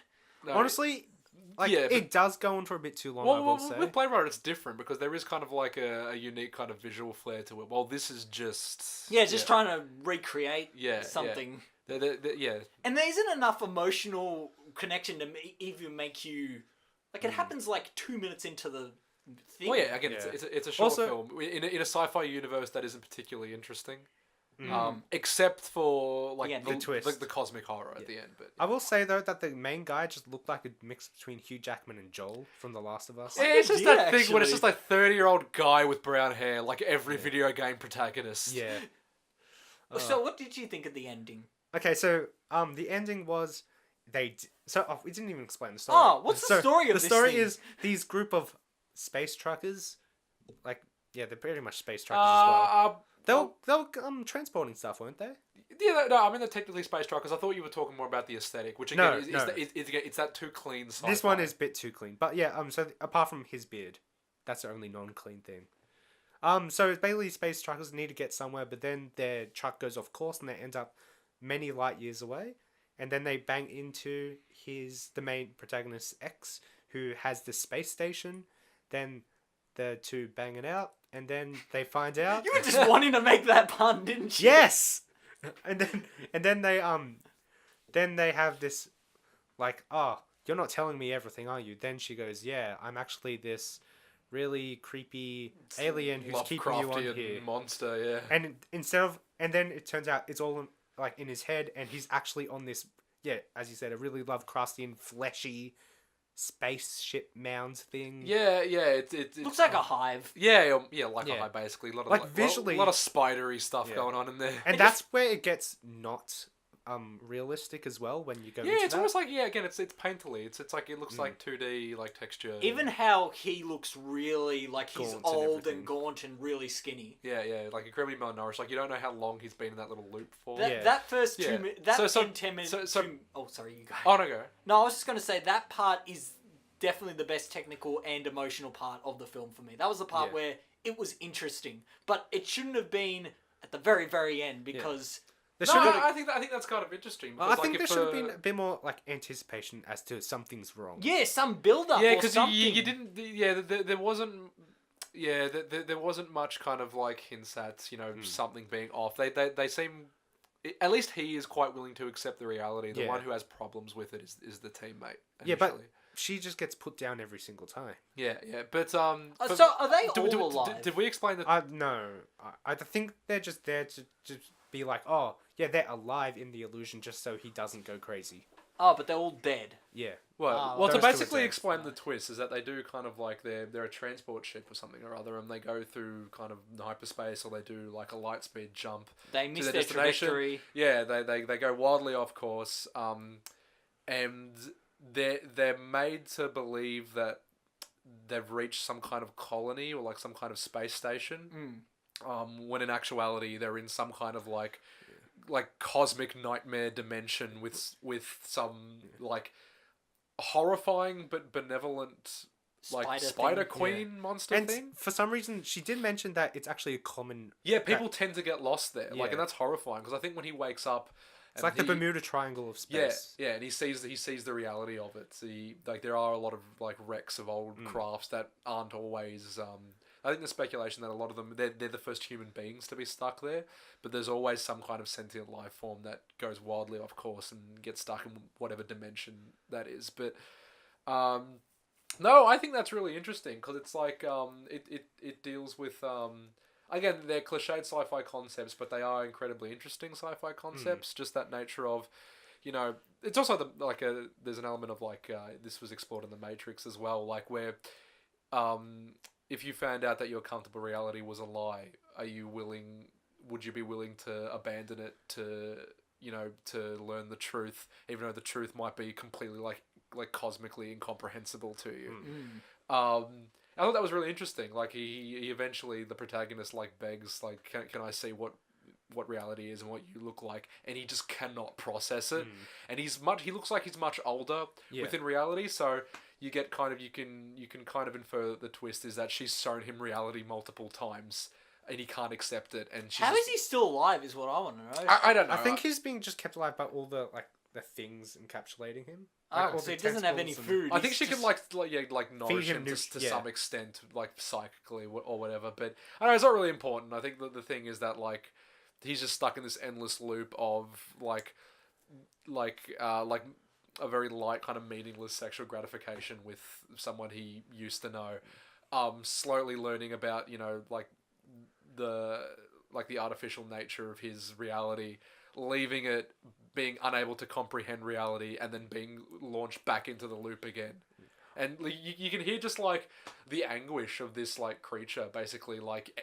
No, Honestly, like yeah, but- it does go on for a bit too long, I will say. with Blade Runner, it's different because there is kind of like a unique kind of visual flair to it. Well, this is just Yeah, just trying to recreate Yeah, something. Yeah. And there isn't enough emotional connection to even make you like. It happens like 2 minutes into the thing. Well, yeah. Again, Yeah. it's a short Also- film in a sci-fi universe that isn't particularly interesting. Except for like Yeah, the twist. the cosmic horror at the end. But I will say though that the main guy just looked like a mix between Hugh Jackman and Joel from The Last of Us. yeah, it's just did, that thing when it's actually. just like 30-year-old guy with brown hair, like every video game protagonist. Yeah. So, what did you think of the ending? Okay, so the ending was we didn't even explain the story. Oh, what's the story of the this story thing? is these group of space truckers, like they're pretty much space truckers as well. They were transporting stuff, weren't they? Yeah, no, I mean they're technically space truckers. I thought you were talking more about the aesthetic, which again No. it's that too clean sci-fi. This one is a bit too clean, but yeah. So apart from his beard, that's the only non-clean thing. So it's basically space truckers need to get somewhere, but then their truck goes off course and they end up many light years away, and then they bang into the main protagonist's ex, who has the space station. Then the two bang it out, and then they find out. You were just wanting to make that pun, didn't you? Yes. And then they have this, like, oh, you're not telling me everything, are you? Then she goes, yeah, I'm actually this really creepy alien who's keeping you on Lovecraftian here. monster, yeah. And then it turns out it's all like in his head, and he's actually on this, yeah, as you said, a really Lovecraftian, fleshy spaceship mound thing. Yeah, it Looks like a hive. yeah, like Yeah. a hive basically. A lot of Like, visually- a lot of spidery stuff Yeah. going on in there. And that's where it gets not realistic as well when you go Yeah, into it's that. almost like again, it's painterly. It's like it looks like 2D like texture. Even how he looks really like he's Gaunt and old everything. and gaunt and really skinny. yeah, like incredibly malnourished. Like you don't know how long he's been in that little loop for. That, that first Yeah. 2 minutes, that So- 10 minutes. so- Oh, sorry, you go. Oh no, go. No, I was just going to say that part is definitely the best technical and emotional part of the film for me. That was the part Yeah. where it was interesting, but it shouldn't have been at the very, very end because There No, should have- I think that's kind of interesting. I Because, think like, there if, should have been a bit more like anticipation as to something's wrong. yeah, some build up. Yeah, or because something. you didn't. Yeah, there wasn't. Yeah, there wasn't much kind of like hints at something being off. They seem. At least he is quite willing to accept the reality. The Yeah. one who has problems with it is the teammate. Yeah, but initially. she just gets put down every single time. yeah, but So are they all alive? Did we explain that? No, I think they're just there to be like, oh yeah, they're alive in the illusion, just so he doesn't go crazy. Oh, but they're all dead. Yeah. Well, those to two are basically dead. explain the twist is that they do kind of like they're a transport ship or something or other, and they go through kind of hyperspace, or they do like a light speed jump. They miss their their destination. trajectory. Yeah, they go wildly off course, and they're made to believe that they've reached some kind of colony or like some kind of space station. When in actuality they're in some kind of like cosmic nightmare dimension with some like horrifying but benevolent like Spider spider thing. queen monster And thing. for some reason, she did mention that it's actually a common. Yeah, people tend to get lost there. Like, Yeah. and that's horrifying because I think when he wakes up, It's like the Bermuda Triangle of space. Yeah, and he sees the reality of it. There are a lot of like wrecks of old crafts that aren't always. I think the speculation that a lot of them they're the first human beings to be stuck there, but there's always some kind of sentient life form that goes wildly off course and gets stuck in whatever dimension that is. But no, I think that's really interesting because it's like it deals with again, they're cliched sci-fi concepts, but they are incredibly interesting sci-fi concepts. Just that nature of, it's also there's an element of like this was explored in the Matrix as well, like where, if you found out that your comfortable reality was a lie, would you be willing to abandon it to learn the truth, even though the truth might be completely like cosmically incomprehensible to you. I thought that was really interesting. Like he eventually, the protagonist like begs like, can I see what reality is and what you look like, and he just cannot process it. And he looks like he's much older within reality, so you get you can kind of infer that the twist is that she's shown him reality multiple times and he can't accept it. And How is he still alive? Is what I want to know. I don't know. I think he's being just kept alive by all the things encapsulating him. Like, all So the he doesn't have any tentacles and- food. I think He's she just- can nourish him to yeah. some extent, like psychically or whatever. But I don't know, it's not really important. I think that the thing is that like he's just stuck in this endless loop of like like a very light kind of meaningless sexual gratification with someone he used to know, slowly learning about the artificial nature of his reality, leaving it, being unable to comprehend reality, and then being launched back into the loop again. And you can hear just like the anguish of this like creature, basically like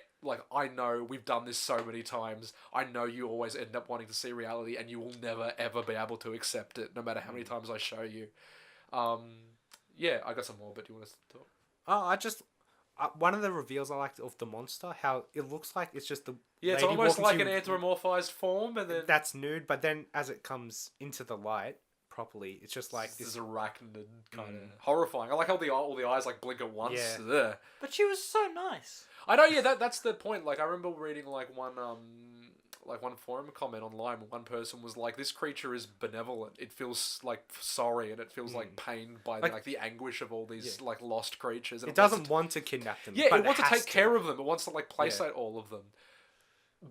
I know we've done this so many times. I know you always end up wanting to see reality, and you will never ever be able to accept it, no matter how many times I show you. Yeah, I got some more, but do you want us to talk? Oh, one of the reveals I liked of the monster, how it looks like it's just the it's lady almost walking like an to- anthropomorphized form, and then that's nude, but then as it comes into the light properly, it's just like this arachnid kind of horrifying. I like how all the eyes like blink at once. Yeah. Ugh. But she was so nice. I know, yeah, that's the point. Like, I remember reading one forum comment online where one person was like, "This creature is benevolent. It feels like sorry, and it feels like pained by the anguish of all these like lost creatures. And it doesn't want to kidnap them. Yeah, but it wants to take care of them. It wants to like playsate all of them.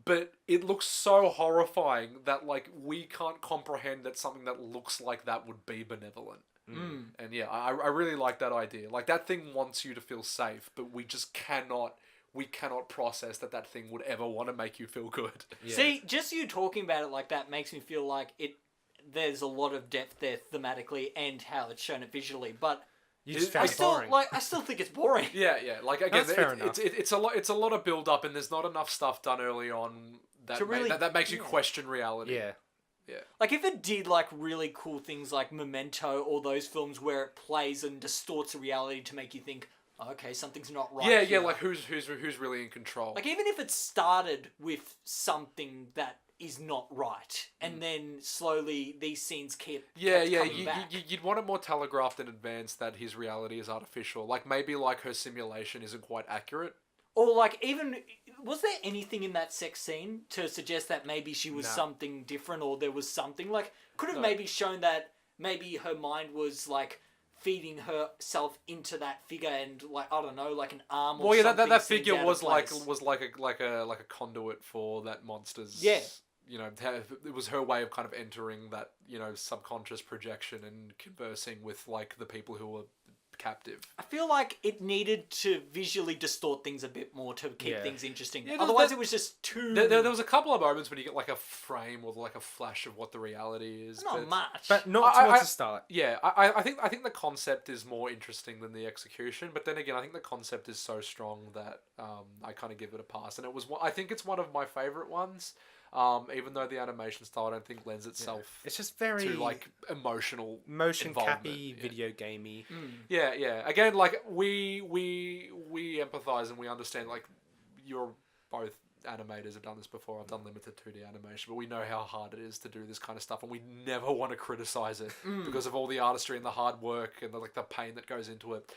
But it looks so horrifying that like we can't comprehend that something that looks like that would be benevolent. And yeah, I really like that idea. Like, that thing wants you to feel safe, but we just cannot process that thing would ever want to make you feel good. Yeah. See, just you talking about it like that makes me feel like there's a lot of depth there thematically and how it's shown it visually, but You just found it boring. I still think it's boring. Yeah. Like, again, That's fair enough. it's a lot of build up, and there's not enough stuff done early on that makes you question reality. Yeah. Like, if it did like really cool things like Memento or those films where it plays and distorts the reality to make you think, okay, something's not right. Yeah, here. like who's really in control? Like, even if it started with something that is not right, and then slowly these scenes kept coming back. You'd want it more telegraphed in advance that his reality is artificial. Like, maybe like her simulation isn't quite accurate. Or like, even, was there anything in that sex scene to suggest that maybe she was something different, or there was something like, could have maybe shown that maybe her mind was like feeding herself into that figure, and like, I don't know, like an arm or something. That figure seems was out of place. like a conduit for that monster's. Yeah. It was her way of kind of entering that, subconscious projection and conversing with like the people who were captive. I feel like it needed to visually distort things a bit more to keep things interesting. Yeah, otherwise, it was just too. There was a couple of moments when you get like a frame or like a flash of what the reality is. Not much. But not towards the start. Yeah, I think the concept is more interesting than the execution. But then again, I think the concept is so strong that I kind of give it a pass. And I think it's one of my favorite ones. Even though the animation style I don't think lends itself It's just very to like emotion cappy, yeah. video gamey. Yeah. Again, like we empathize and we understand. Like, you're both animators have done this before. I've done limited 2D animation, but we know how hard it is to do this kind of stuff, and we never want to criticize it because of all the artistry and the hard work and the pain that goes into it.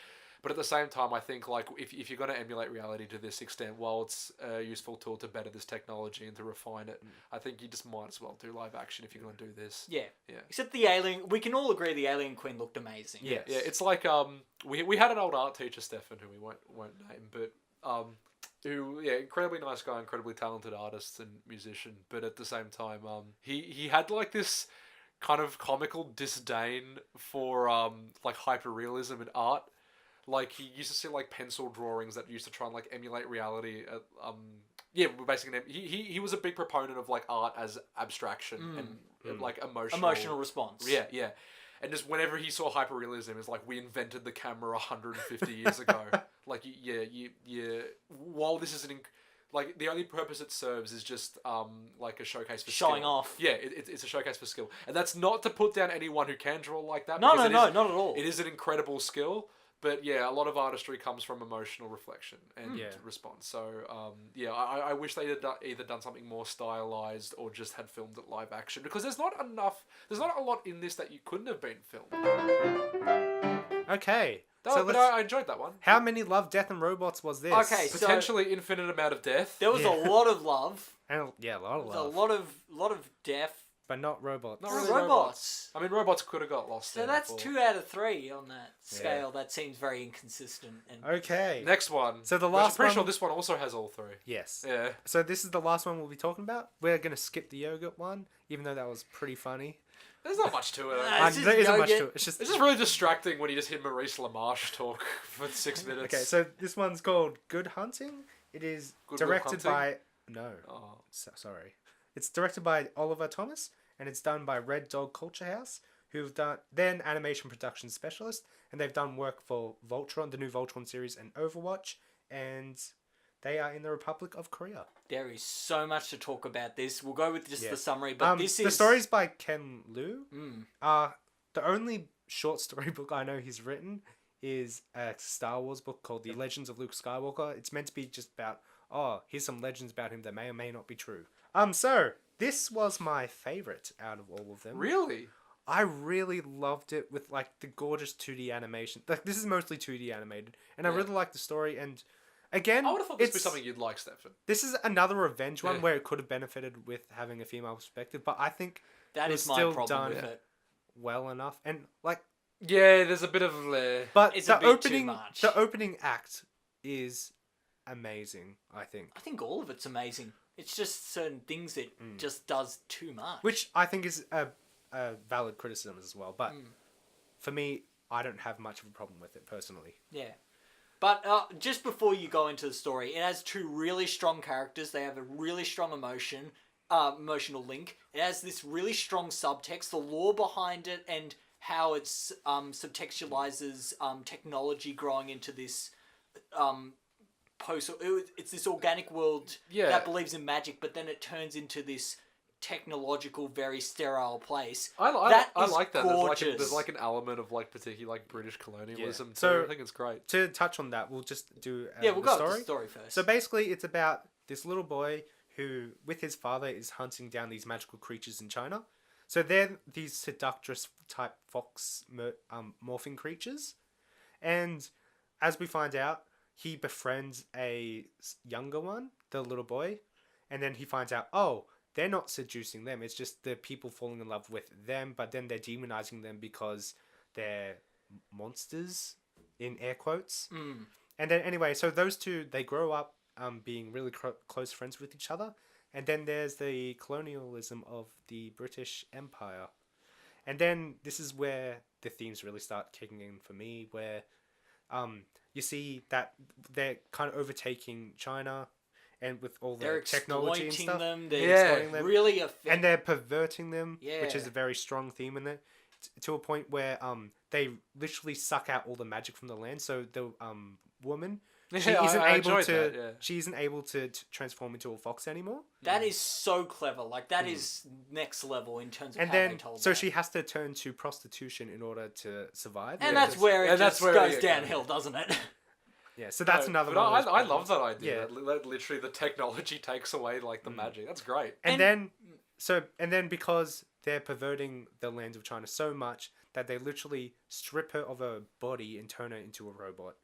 But at the same time, I think like if you're going to emulate reality to this extent, while it's a useful tool to better this technology and to refine it, I think you just might as well do live action if you're going to do this. Yeah. Yeah. Except the alien, we can all agree the Alien Queen looked amazing. Yeah. It's like we had an old art teacher, Stefan, who we won't name, but who incredibly nice guy, incredibly talented artist and musician, but at the same time he had like this kind of comical disdain for like hyperrealism in art. Like, he used to see like pencil drawings that used to try and like emulate reality. Basically, he was a big proponent of like art as abstraction and like emotional response. Yeah. And just whenever he saw hyperrealism, it's like, we invented the camera 150 years ago. Like, while this isn't like, the only purpose it serves is just like a showcase for showing skill. off. Yeah, it's a showcase for skill, and that's not to put down anyone who can draw like that. No, not at all. It is an incredible skill. But yeah, a lot of artistry comes from emotional reflection and response. So I wish they had either done something more stylized or just had filmed it live action, because there's not a lot in this that you couldn't have been filmed. Okay. But I enjoyed that one. How many Love, Death and Robots was this? Okay, Potentially infinite amount of death. There was a lot of love. And, a lot of love. There's a lot of death. but not robots. Not Oh, really robots. I mean, robots could have got lost. So there that's before. 2 out of 3 on that scale. That seems very inconsistent. And Okay. Next one. So the Which I'm last pretty one. sure this one also has all 3. Yes. Yeah. So this is the last one we'll be talking about. We're gonna skip the yogurt one, even though that was pretty funny. There's not much to it. It's just there isn't much to yogurt. it. It's just It's just really distracting when you just hear Maurice LaMarche talk for 6 minutes. okay. So this one's called Good Hunting. It is Good Will directed by Hunting? no. Sorry. It's directed by Oliver Thomas, and it's done by Red Dog Culture House, who've done then animation production specialist, and they've done work for Voltron, the new Voltron series, and Overwatch, and they are in the Republic of Korea. There is so much to talk about this. We'll go with just Yeah. the summary, but this is... the story's by Ken Liu. Mm. The only short story book I know he's written is a Star Wars book called The Legends of Luke Skywalker. It's meant to be just about, here's some legends about him that may or may not be true. So this was my favorite out of all of them. Really? I really loved it with like the gorgeous 2D animation. Like this is mostly 2D animated, and I Yeah. really like the story. And again, I would have thought this would be it's- something you'd like, Stefan. This is another revenge one Yeah. where it could have benefited with having a female perspective, but I think That it is was my still problem done with it. well enough. And like, Yeah, there's a bit of... but It's a the bit too opening, much. the opening act is amazing. I think, I think all of it's amazing. It's just certain things it just does too much. which I think is a valid criticism as well. But for me, I don't have much of a problem with it personally. Yeah. But just before you go into the story, it has 2 really strong characters. They have a really strong emotional link. It has this really strong subtext, the lore behind it, and how it subtextualizes technology growing into this it's this organic world Yeah. that believes in magic, but then it turns into this technological, very sterile place. I is like that. Gorgeous. There's like an element of like particular like British colonialism. Yeah. Too. So- I think it's great. To touch on that, we'll just do Yeah, we'll the go story. with the story first. So basically, it's about this little boy who, with his father, is hunting down these magical creatures in China. So they're these seductress type fox morphing creatures, and as we find out, he befriends a younger one, the little boy, and then he finds out, they're not seducing them. It's just the people falling in love with them, but then they're demonizing them because they're monsters, in air quotes. And then anyway, so those two, they grow up being really close friends with each other. And then there's the colonialism of the British Empire. And then this is where the themes really start kicking in for me, where you see that they're kind of overtaking China, and with all they're their technology and exploiting stuff. them. They're Yeah. exploiting them. really And they're perverting them, which is Yeah. a very strong theme in it, to a point where they literally suck out all the magic from the land. So the woman, she Yeah, isn't I able enjoyed to that, yeah. she isn't able to transform into a fox anymore. That is so clever. Like, that is next level in terms of And how they then told so that. she has to turn to prostitution in order to survive. And Yeah, that's where it and that's just where goes it- downhill, doesn't it? Yeah, so that's No, another but one. of those I love problems. that idea. Yeah. That literally the technology takes away like the magic. That's great. And then because they're perverting the land of China so much that they literally strip her of her body and turn her into a robot,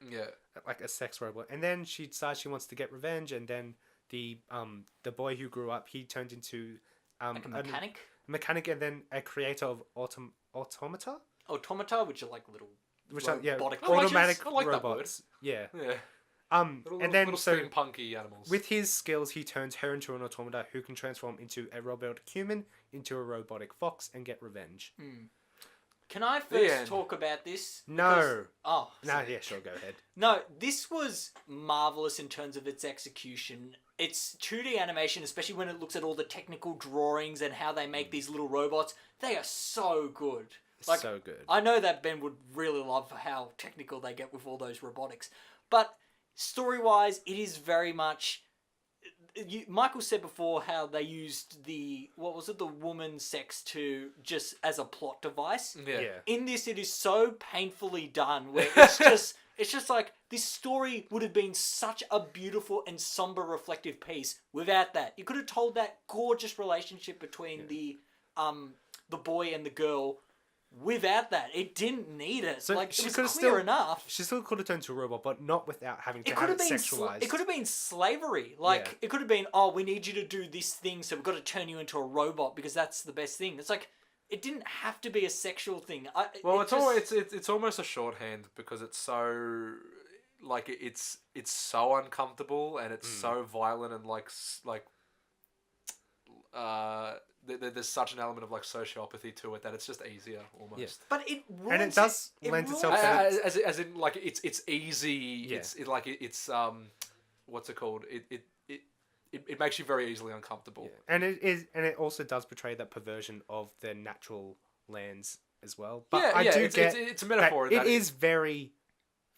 Yeah. like a sex robot. And then she decides she wants to get revenge. And then the boy who grew up, he turned into Like a mechanic? mechanic, and then a creator of automata, Automata, which are like little which are robotic automatic I like that word. robots. Yeah. Yeah. And then little so steampunky animals. with his skills, he turns her into an automata who can transform into a robotic human, into a robotic fox, and get revenge. Can I The first end. talk about this? No. Because- Oh. No, sorry. yeah, sure, go ahead. No, this was marvelous in terms of its execution. It's 2D animation, especially when it looks at all the technical drawings and how they make these little robots. They are so good. Like, So good. I know that Ben would really love how technical they get with all those robotics. But story-wise, it is very much... Michael said before how they used the woman sex to just as a plot device. Yeah. Yeah. In this, it is so painfully done where it's just like, this story would have been such a beautiful and somber reflective piece without that. You could have told that gorgeous relationship between the boy and the girl without that. It didn't need it. So like, she it was could've clear still- enough. She still could have turned to a robot, but not without having to It have could it have been sexualized. it could have been slavery. Like Yeah. it could have been, oh, we need you to do this thing, so we've got to turn you into a robot because that's the best thing. It's like it didn't have to be a sexual thing. Well, it it's almost a shorthand because it's so like it's so uncomfortable and it's so violent and there's such an element of like sociopathy to it that it's just easier almost. Yeah. But it ruins And it does lend ruins itself to- As in like it's easy. Yeah. It's what's it called? It makes you very easily uncomfortable. Yeah. And it also does portray that perversion of the natural lands as well. But I do get it's a metaphor. that it is very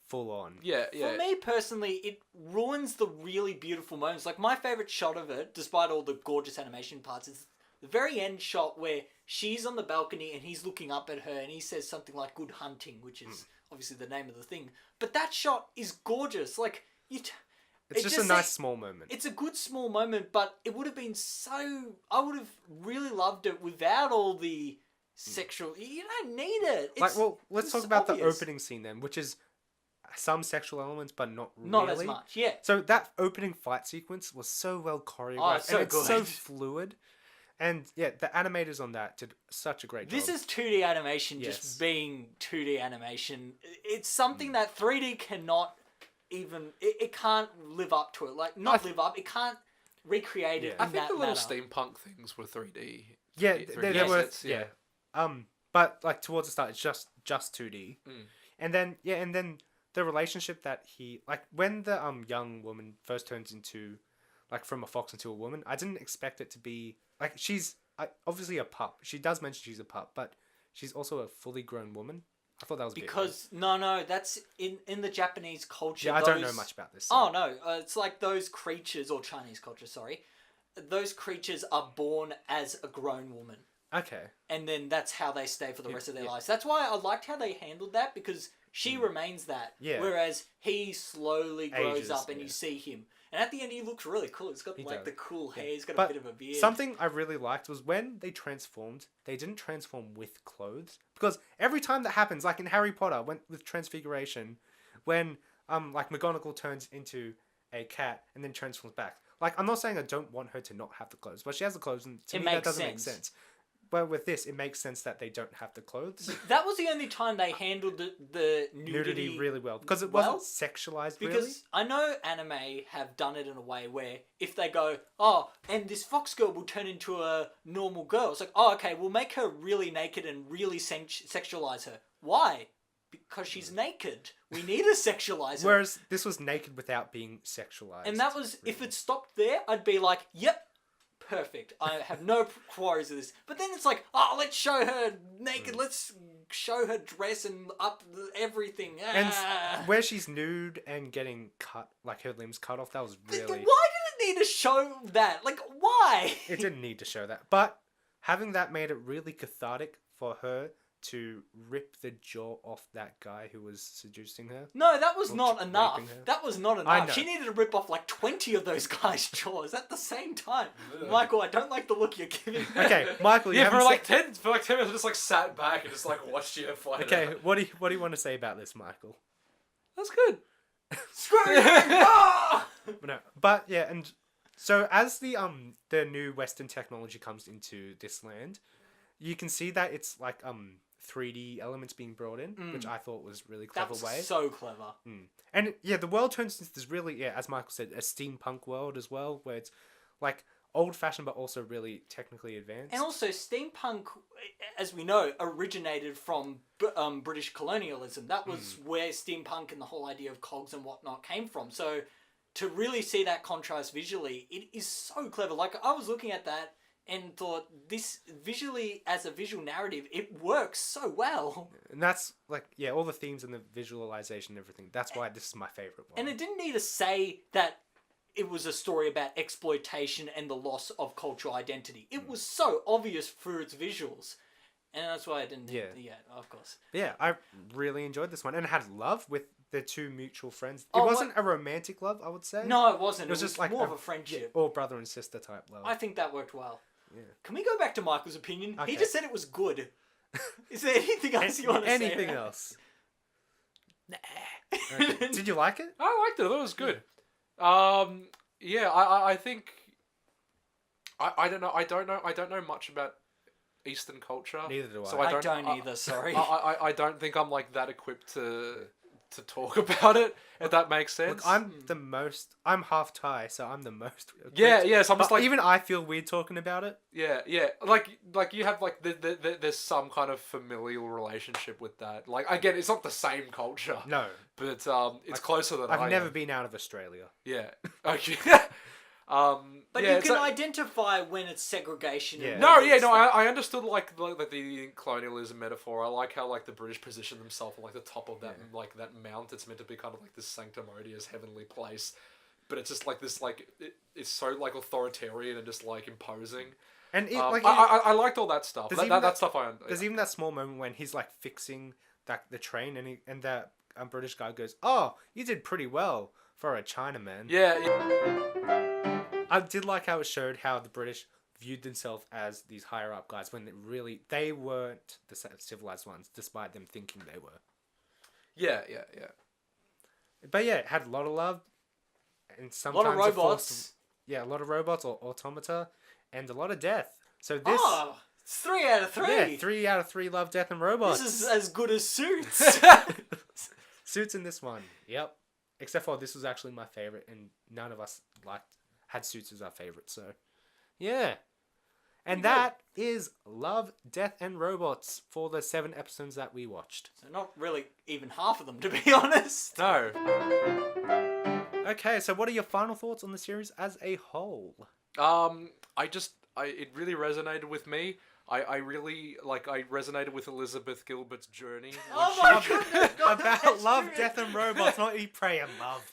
full on. Yeah. For me personally, it ruins the really beautiful moments. Like my favorite shot of it, despite all the gorgeous animation parts, is the very end shot where she's on the balcony and he's looking up at her and he says something like "good hunting," which is obviously the name of the thing. But that shot is gorgeous. Like It's just a nice small moment. It's a good small moment, but it would have been so. I would have really loved it without all the sexual. You don't need it. Like, well, let's it's talk about obvious. the opening scene then, which is some sexual elements, but not really. Not as much, yeah. So that opening fight sequence was so well choreographed, it's so and it's good. so fluid. And yeah, the animators on that did such a great job. This is 2D animation Yes. just being 2D animation. It's something that 3D cannot even... It can't live up to it. Like, not live up. It can't recreate it Yeah. in I think that the little manner. steampunk things were 3D. Yeah, 3D they were. assets, Yeah. But like towards the start, it's just 2D, and then the relationship that he like when the young woman first turns into like from a fox into a woman. I didn't expect it to be like she's obviously a pup. She does mention she's a pup, but she's also a fully grown woman. I thought that was a bit Because no, that's in the Japanese culture. weird. Yeah, I don't know much about this. So. Oh no, it's like those creatures, or Chinese culture. Sorry, those creatures are born as a grown woman. Okay. And then that's how they stay for the rest of their lives. That's why I liked how they handled that, because she remains that. Yeah. Whereas he slowly grows Ages, up and yeah. you see him. And at the end he looks really cool. He's got like does. the cool hair, he's got But a bit of a beard. something I really liked was when they transformed, they didn't transform with clothes. Because every time that happens, like in Harry Potter, with Transfiguration, when like McGonagall turns into a cat and then transforms back. Like, I'm not saying I don't want her to not have the clothes, but she has the clothes, and to me that doesn't make sense. But with this, it makes sense that they don't have the clothes. That was the only time they handled the Nudity really well. Because it well, wasn't sexualized, because really. I know anime have done it in a way where if they go, oh, and this fox girl will turn into a normal girl. It's like, oh, okay, we'll make her really naked and really sexualize her. Why? Because she's naked. We need to sexualize her. Whereas this was naked without being sexualized. And that was, if it stopped there, I'd be like, yep, perfect. I have no quarries with this. But then it's like, oh, let's show her naked. Let's show her dress and up everything. And where she's nude and getting cut, like her limbs cut off, that was really... Why did it need to show that? Like, why? It didn't need to show that. But having that made it really cathartic for her to rip the jaw off that guy who was seducing her. No, that was Or not raping enough. her. That was not I enough. know. She needed to rip off like 20 of those guys' jaws at the same time. Michael, I don't like the look you're giving me. Okay, Michael, you Yeah, haven't for like said... 10 minutes, I just like sat back and just like watched you fight. Okay, it out. what do you want to say about this, Michael? That's good. Screw you! Ah! But yeah, and so as the new Western technology comes into this land, you can see that it's like 3D elements being brought in, which I thought was really clever That was way. so clever. And yeah, the world turns into this really, as Michael said, a steampunk world as well, where it's like old-fashioned but also really technically advanced. And also, steampunk, as we know, originated from British colonialism. That was where steampunk and the whole idea of cogs and whatnot came from. So, to really see that contrast visually, it is so clever. Like, I was looking at that and thought, this visually, as a visual narrative, it works so well. And that's like, yeah, all the themes and the visualization and everything. That's why this is my favorite one. And it didn't need to say that it was a story about exploitation and the loss of cultural identity. It was so obvious through its visuals. And that's why I didn't... Yeah. Yeah, of course. Yeah, I really enjoyed this one. And it had love with the two mutual friends. It Oh, wasn't a romantic love, I would say. No, it wasn't. It was just like more of a friendship. Or brother and sister type love. I think that worked well. Yeah. Can we go back to Michael's opinion? Okay. He just said it was good. Is there anything else you want to say? Anything else? Nah. Okay. Did you like it? I liked it. I thought it was good. Yeah, I think I don't know. I don't know much about Eastern culture. Neither do I. So I don't either. Sorry. I don't think I'm like that equipped to talk about it. If that makes sense. Look, I'm half Thai, so I'm the most. Equipped. Yeah. So I'm just But like even I feel weird talking about it. Yeah. Like you have like there's some kind of familial relationship with that. Like again, it's not the same culture. No, But it's closer than I've never am. been out of Australia. Yeah. Okay. But yeah, you can identify when it's segregation. Yeah. And No, when yeah, it's no, that. I understood like the colonialism metaphor. I like how like the British position themselves on like the top of that like that mount. It's meant to be kind of like this sanctimonious heavenly place, but it's just like this like it's so like authoritarian and just like imposing. And I liked all that stuff. That stuff There's even that small moment when he's like fixing the train, and that British guy goes, "Oh, you did pretty well for a Chinaman." Yeah. I did like how it showed how the British viewed themselves as these higher up guys when they weren't the civilized ones, despite them thinking they were. Yeah. But yeah, it had a lot of love, and A sometimes lot of robots. a lot of robots or automata, and a lot in death. So this, Oh, it's 3 out of 3. yeah, 3 out of 3 love, death, and robots. This is as good as Suits. Suits in this one. Yep. Except for this was actually my favorite, and none of us had Suits as our favorite. So, yeah. And that is Love, Death, and Robots for the 7 episodes that we watched. So not really even half of them, to be honest. No. Okay, so what are your final thoughts on the series as a whole? It really resonated with me. I really I resonated with Elizabeth Gilbert's journey. Oh my goodness! About love, death, and robots, not Eat, Pray, and Love.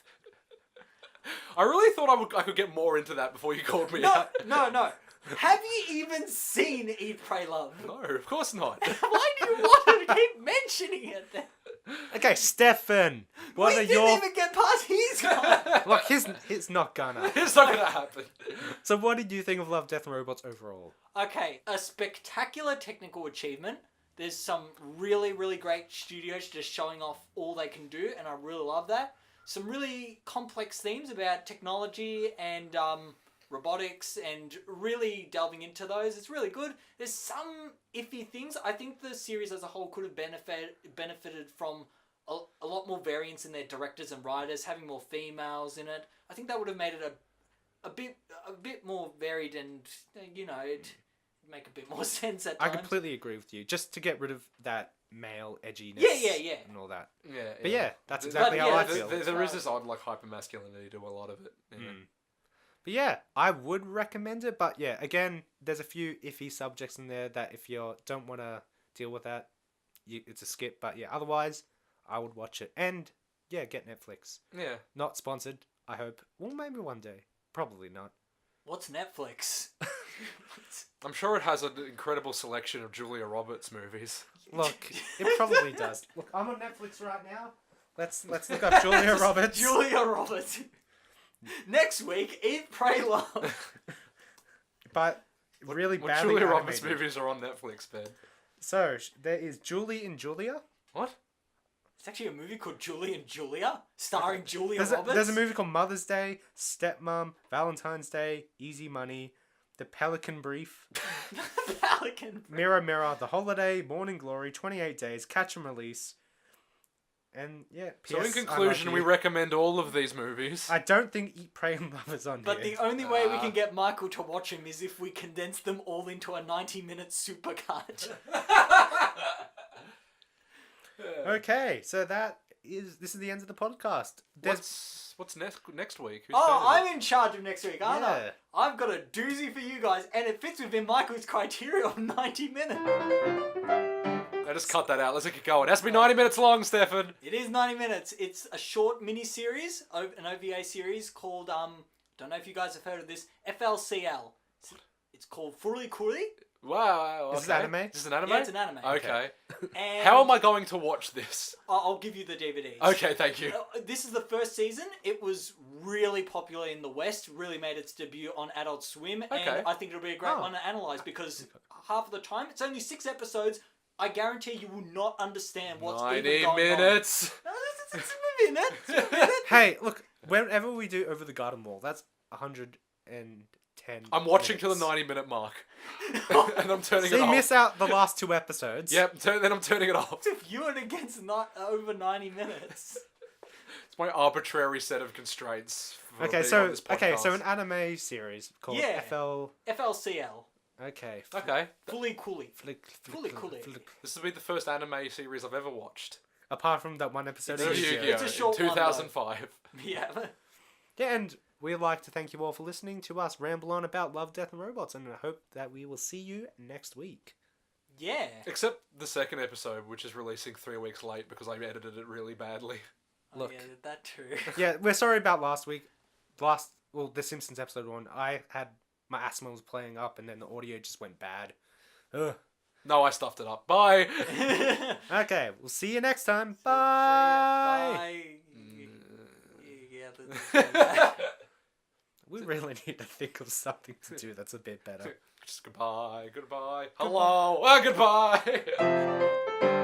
I really thought I could get more into that before you called me out. No. Have you even seen Eat, Pray, Love? No, of course not. Why do you want to keep mentioning it then? Okay, Stefan, what we are didn't your... even get past his guy. Look, it's not gonna. It's not gonna happen. So what did you think of Love, Death, and Robots overall? Okay, a spectacular technical achievement. There's some really, really great studios just showing off all they can do, and I really love that. Some really complex themes about technology and robotics, and really delving into those. It's really good. There's some iffy things. I think the series as a whole could have benefited from a lot more variance in their directors and writers, having more females in it. I think that would have made it a bit more varied, and it'd make a bit more sense at I times. completely agree with you. Just to get rid of that male edginess Yeah. and all that. Yeah. But yeah, that's exactly how I feel. There is this odd hypermasculinity to a lot of it. Yeah. But yeah, I would recommend it. But yeah, again, there's a few iffy subjects in there that if you don't want to deal with that, it's a skip. But yeah, otherwise, I would watch it. And yeah, get Netflix. Yeah. Not sponsored, I hope. Well, maybe one day. Probably not. What's Netflix? I'm sure it has an incredible selection of Julia Roberts movies. Look, it probably does. Look, I'm on Netflix right now. Let's look up Julia Roberts. Julia Roberts. Next week, Eat, Pray, Love. But really What badly Julia Roberts animated. movies are on Netflix, Ben? So, there is Julie and Julia. What? It's actually a movie called Julie and Julia, starring Julia There's Roberts. a movie called Mother's Day, Stepmom, Valentine's Day, Easy Money, The Pelican Brief, Pelican. Mirror Mirror, The Holiday, Morning Glory, 28 Days, Catch and Release, and yeah. So in P.S. I Love conclusion, we You. recommend all of these movies. I don't think Eat, Pray, and Love is on But here. the only way we can get Michael to watch him is if we condense them all into a 90-minute supercut. Okay, so this is the end of the podcast. What's next week? Who's Oh, going to I'm in charge of next week, aren't I? Yeah. I've got a doozy for you guys, and it fits within Michael's criteria of 90 minutes. Just cut that out. Let's get going. It has to be 90 minutes long, Stefan. It is 90 minutes. It's a short mini-series, an OVA series called, don't know if you guys have heard of this, FLCL. It's called Furly Kuri. Wow. Okay. Is this anime? Is this an anime? Yeah, it's an anime. Okay. And How am I going to watch this? I'll give you the DVDs. Okay, thank you. This is the first season. It was really popular in the West, really made its debut on Adult Swim, Okay. and I think it'll be a great Oh. one to analyse because half of the time, it's only 6 episodes, I guarantee you will not understand what's even 90 going minutes. on. No, it's a minute. It's a minute. Hey, look, whenever we do Over the Garden Wall, that's 110. I'm watching to the minutes. 90-minute mark. And I'm turning So it you off. miss out the last 2 episodes. Yep, then I'm turning it off. If you and against over 90 minutes. It's my arbitrary set of constraints. For Okay, being so on this podcast. an anime series called Yeah. FL. FLCL. Okay. Okay. Fully coolly. Fully cool. This will be the first anime series I've ever watched. Apart from that one episode It's of a Yu-Gi-Oh. Yu-Gi-Oh. It's a short one, though. 2005. Yeah. Yeah, and we'd like to thank you all for listening to us ramble on about Love, Death, and Robots, and I hope that we will see you next week. Yeah. Except the second episode, which is releasing 3 weeks late because I edited it really badly. Look. Oh, yeah, that too. Yeah, we're sorry about last week. The Simpsons episode 1, my asthma was playing up, and then the audio just went bad. Ugh. No, I stuffed it up. Bye! Okay, we'll see you next time. Bye! Bye. Yeah, We really need to think of something to do that's a bit better. Just goodbye, goodbye. Hello, goodbye!